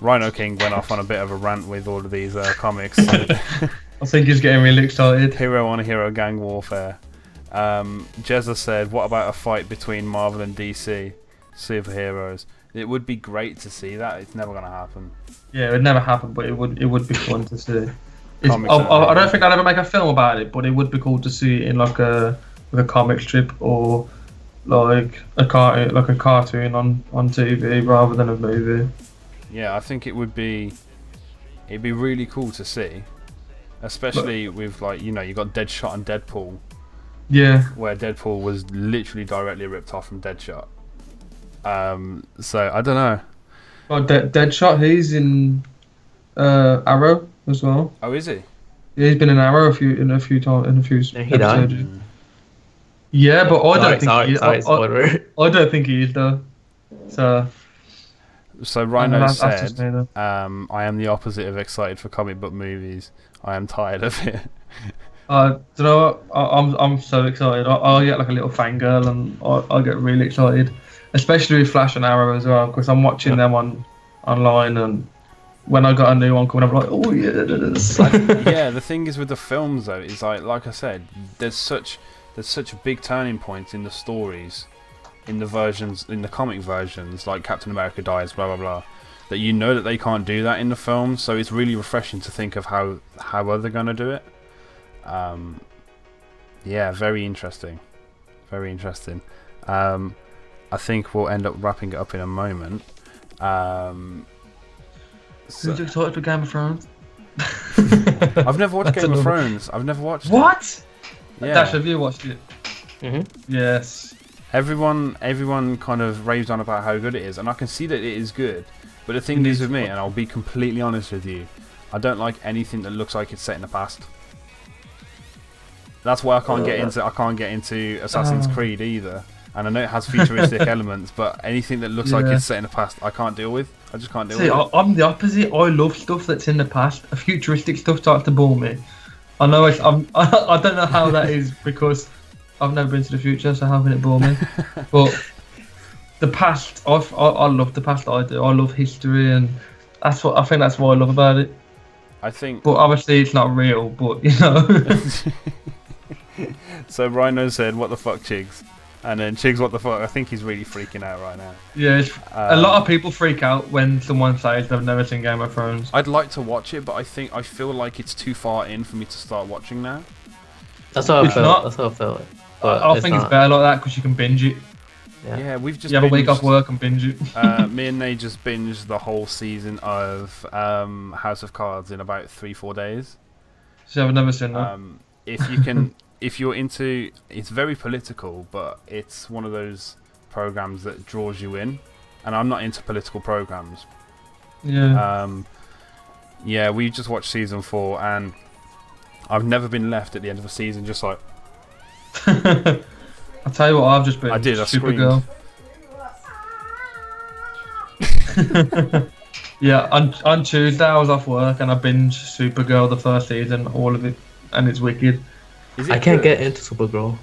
Rhino King went off on a bit of a rant with all of these comics. I think he's getting really excited. Hero on hero gang warfare. Jezza said, what about a fight between Marvel and DC superheroes? It would be great to see that. It's never going to happen. Yeah, it would never happen, but it would be fun to see. I don't think I'd ever make a film about it, but it would be cool to see it in like a comic strip or like a cartoon on TV rather than a movie. Yeah, I think it'd be really cool to see, especially with you got Deadshot and Deadpool. Yeah. Where Deadpool was literally directly ripped off from Deadshot. So I don't know. Oh, Deadshot, he's in Arrow as well. Oh, is he? Yeah, he's been in Arrow a few times. He died. Yeah, but I don't think I don't think he is though. So Rhino said, I am the opposite of excited for comic book movies. I am tired of it. Do you know what? I'm so excited. I'll get like a little fangirl and I'll get really excited. Especially with Flash and Arrow as well, because I'm watching them online, and when I got a new one coming up, I'm like, oh yes. Yeah, the thing is with the films though, is like I said, there's such big turning points in the stories, in the comic versions, like Captain America dies, blah blah blah, that that they can't do that in the films. So it's really refreshing to think of how they're gonna do it. Yeah, very interesting, very interesting. I think we'll end up wrapping it up in a moment. Who's excited for Game of Thrones? I've never watched Game of Thrones. I've never watched What? Yeah. Dash, have you watched it? Mm-hmm. Yes. Everyone kind of raves on about how good it is, and I can see that it is good. But the thing is with me, and I'll be completely honest with you, I don't like anything that looks like it's set in the past. That's why I can't get into Assassin's Creed either. and I know it has futuristic elements, but anything that looks like it's set in the past, I can't deal with. I just can't deal with it. I'm the opposite. I love stuff that's in the past. Futuristic stuff starts to bore me. I know I don't know how that is because I've never been to the future, so how can it bore me? But the past, I love the past. I do. I love history, and I think that's what I love about it. I think. But obviously, it's not real. But you know. So Rhino said, "What the fuck, Chigs?" And then Chigs, "What the fuck?" I think he's really freaking out right now. Yeah, a lot of people freak out when someone says they've never seen Game of Thrones. I'd like to watch it, but I feel like it's too far in for me to start watching now. That's how I felt. But I think it's better like that because you can binge it. Yeah, we've just. You have a week off work and binge it. Me and Nate just binged the whole season of House of Cards in about 3-4 days. So I've never seen that. If you can, if you're into, it's very political, but it's one of those programs that draws you in, and I'm not into political programs. Yeah. Yeah, we just watched season 4, and I've never been left at the end of a season just like. I'll tell you what, I've just been. I did. I Supergirl. Yeah, on Tuesday I was off work and I binged Supergirl the first season, all of it, and it's wicked. I can't get into Supergirl.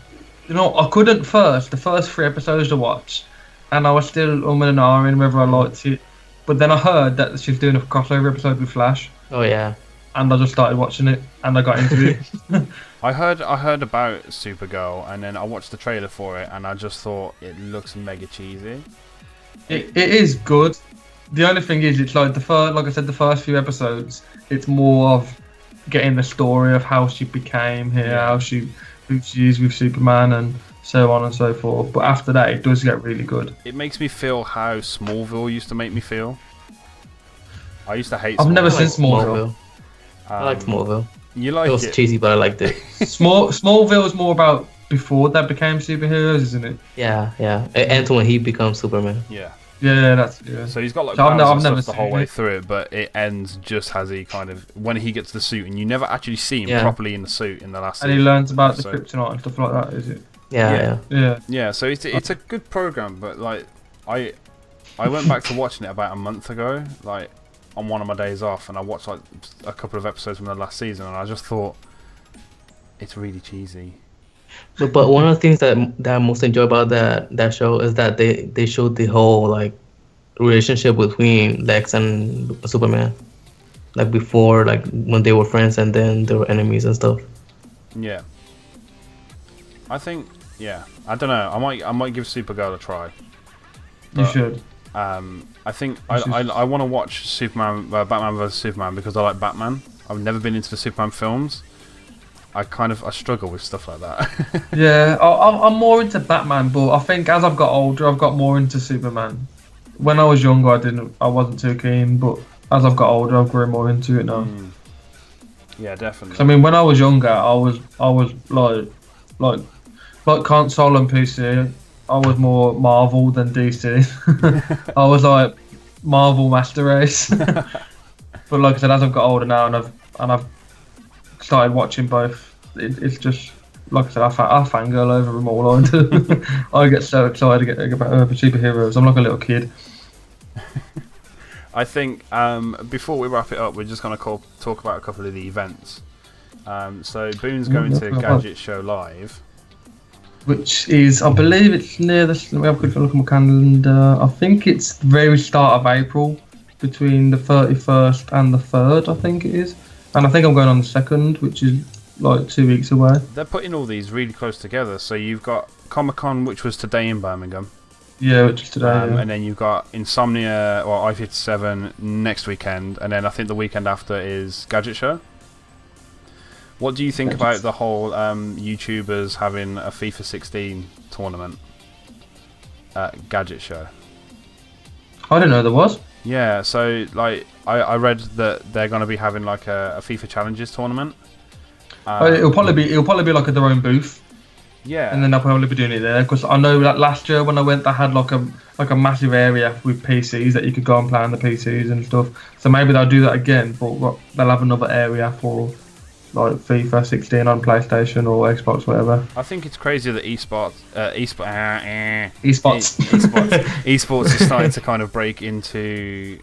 You know, I couldn't the first 3 episodes to watch, and I was still and ahhing whether I liked it. But then I heard that she's doing a crossover episode with Flash. Oh yeah. And I just started watching it, and I got into it. I heard about Supergirl, and then I watched the trailer for it, and I just thought it looks mega cheesy. It is good. The only thing is, it's like like I said, the first few episodes, it's more of getting the story of how she became here, who she is with Superman, and so on and so forth. But after that, it does get really good. It makes me feel how Smallville used to make me feel. I used to hate Smallville. I've never seen Smallville. I like Smallville. You like it? Was cheesy, but I liked it. Smallville is more about before they became superheroes, isn't it? Yeah. And when he becomes Superman. Yeah. Yeah. So he's got like so powers I've and never stuff the whole way it. through it, but it ends just as he kind of when he gets the suit, and you never actually see him properly in the suit in the last. And he learns about the kryptonite and stuff like that, is it? Yeah. So it's a good program, but like I went back to watching it about a month ago, like on one of my days off, and I watched like a couple of episodes from the last season, and I just thought it's really cheesy. But one of the things that I most enjoy about that show is that they showed the whole like relationship between Lex and Superman, like before, like when they were friends and then they were enemies and stuff. Yeah. I think I don't know. I might give Supergirl a try. You should. I think I want to watch Batman vs Superman because I like Batman. I've never been into the Superman films. I struggle with stuff like that. Yeah, I'm more into Batman, but I think as I've got older, I've got more into Superman. When I was younger, I wasn't too keen, but as I've got older, I've grown more into it now. Yeah, definitely. I mean, when I was younger, I was like console and PC. I was more Marvel than DC. I was like Marvel Master Race. But like I said, as I've got older now and I've started watching both, it's just like I said, I fangirl over them all. I do. I get so excited to get about superheroes. I'm like a little kid. I think before we wrap it up, we're just going to talk about a couple of the events. So Boone's going to Gadget Show Live, which is, I believe it's near the. Let me have a quick look at my calendar. I think it's the very start of April, between the 31st and the 3rd, I think it is. And I think I'm going on the 2nd, which is like 2 weeks away. They're putting all these really close together. So you've got Comic-Con, which was today in Birmingham. Yeah, which is today. And then you've got Insomnia or I-57 next weekend, and then I think the weekend after is Gadget Show. What do you think about the whole YouTubers having a FIFA 16 tournament at Gadget Show? I didn't know there was. Yeah, so like I read that they're going to be having like a FIFA Challenges tournament. It'll probably be like at their own booth. Yeah. And then they'll probably be doing it there, because I know that last year when I went, they had like a massive area with PCs that you could go and play on the PCs and stuff. So maybe they'll do that again, but they'll have another area for like FIFA 16 on PlayStation or Xbox, whatever. I think it's crazy that esports is starting to kind of break into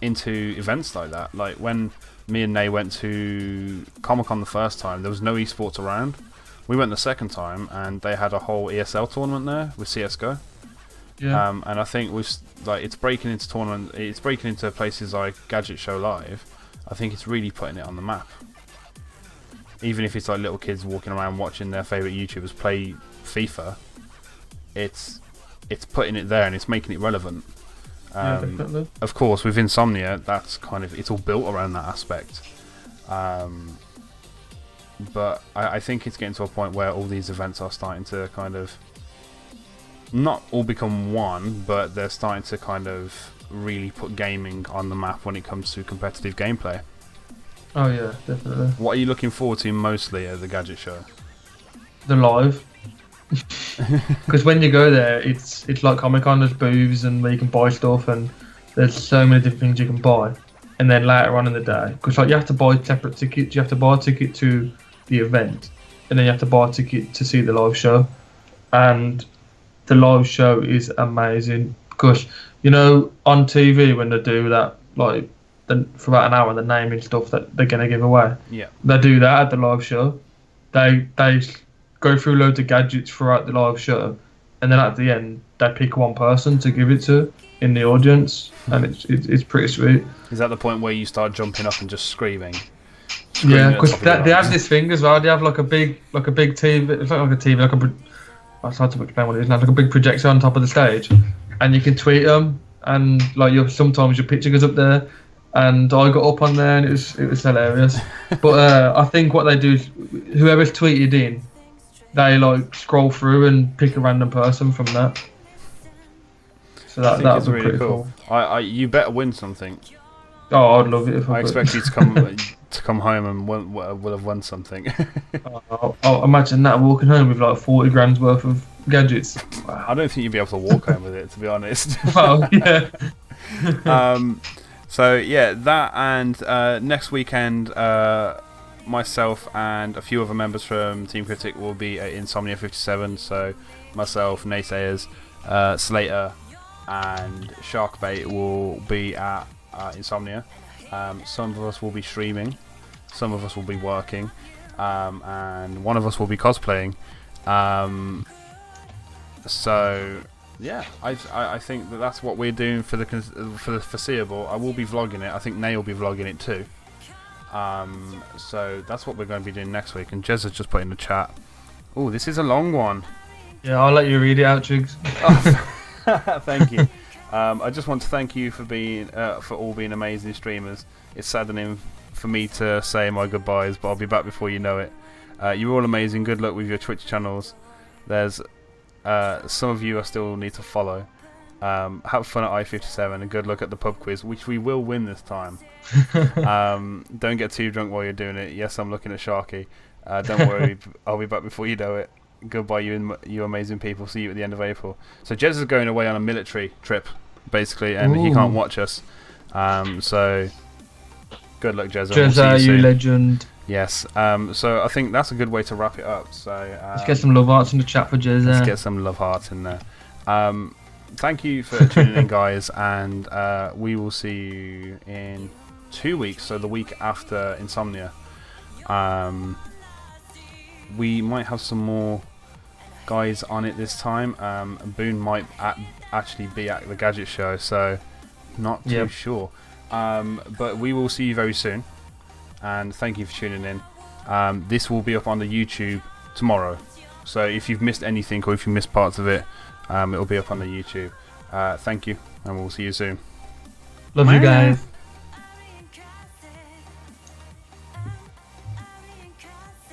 events like that. Like when me and Nay went to Comic-Con the first time, there was no esports around. We went the second time, and they had a whole ESL tournament there with CS:GO. Yeah. And I think it's breaking into tournament. It's breaking into places like Gadget Show Live. I think it's really putting it on the map. Even if it's like little kids walking around watching their favourite YouTubers play FIFA, it's putting it there and it's making it relevant. Yeah, definitely. Of course, with Insomnia, that's kind of it's all built around that aspect. But I think it's getting to a point where all these events are starting to kind of not all become one, but they're starting to kind of really put gaming on the map when it comes to competitive gameplay. Oh yeah, definitely. What are you looking forward to mostly at the Gadget Show? The live. Because when you go there, it's like Comic-Con, there's booths and where you can buy stuff, and there's so many different things you can buy. And then later on in the day, because like you have to buy separate tickets, you have to buy a ticket to the event, and then you have to buy a ticket to see the live show. And the live show is amazing because, you know, on TV when they do that, like for about an hour, they're naming stuff that they're gonna give away. Yeah. They do that at the live show. They go through loads of gadgets throughout the live show, and then at the end they pick one person to give it to in the audience, and it's pretty sweet. Is that the point where you start jumping up and just screaming? Yeah, because they have this thing as well. They have like a big TV. It's like a TV, it's hard to explain what it is now. Like a big projector on top of the stage, and you can tweet them, and like sometimes your picture goes up there. And I got up on there, and it was hilarious. But I think what they do is whoever's tweeted in, they like scroll through and pick a random person from that. So that would be really pretty cool. You better win something. Oh, I'd love it if I expect you to come home and will have won something. I'll imagine that walking home with like 40 grand's worth of gadgets. Wow. I don't think you'd be able to walk home with it, to be honest. Well, yeah. So yeah, that and next weekend, myself and a few other members from Team Critic will be at Insomnia 57. So myself, Naysayers, Slater, and Sharkbait will be at Insomnia. Some of us will be streaming, some of us will be working, and one of us will be cosplaying. So yeah, I think that's what we're doing for the foreseeable. I will be vlogging it. I think Nay will be vlogging it too. So that's what we're going to be doing next week. And Jez has just put in the chat. Oh, this is a long one. Yeah, I'll let you read it out, Triggs. Thank you. I just want to thank you for all being amazing streamers. It's saddening for me to say my goodbyes, but I'll be back before you know it. You're all amazing. Good luck with your Twitch channels. There's some of you I still need to follow. Have fun at I57 and good luck at the pub quiz, which we will win this time. Don't get too drunk while you're doing it. Yes, I'm looking at Sharky. Don't worry, I'll be back before you know it. Goodbye, you amazing people. See you at the end of April. So Jez is going away on a military trip, basically, and he can't watch us. So good luck, Jez. Jez, you legend. Yes. So I think that's a good way to wrap it up. So let's get some love hearts in the chat for Jez. Let's get some love hearts in there. Thank you for tuning in, guys, and we will see you in 2 weeks. So the week after Insomnia. We might have some more guys on it this time. Boone might actually be at the Gadget Show, so not too sure. But we will see you very soon, and thank you for tuning in. This will be up on the YouTube tomorrow, so if you've missed anything or if you missed parts of it, it will be up on the YouTube. Thank you, and we'll see you soon. Love you guys.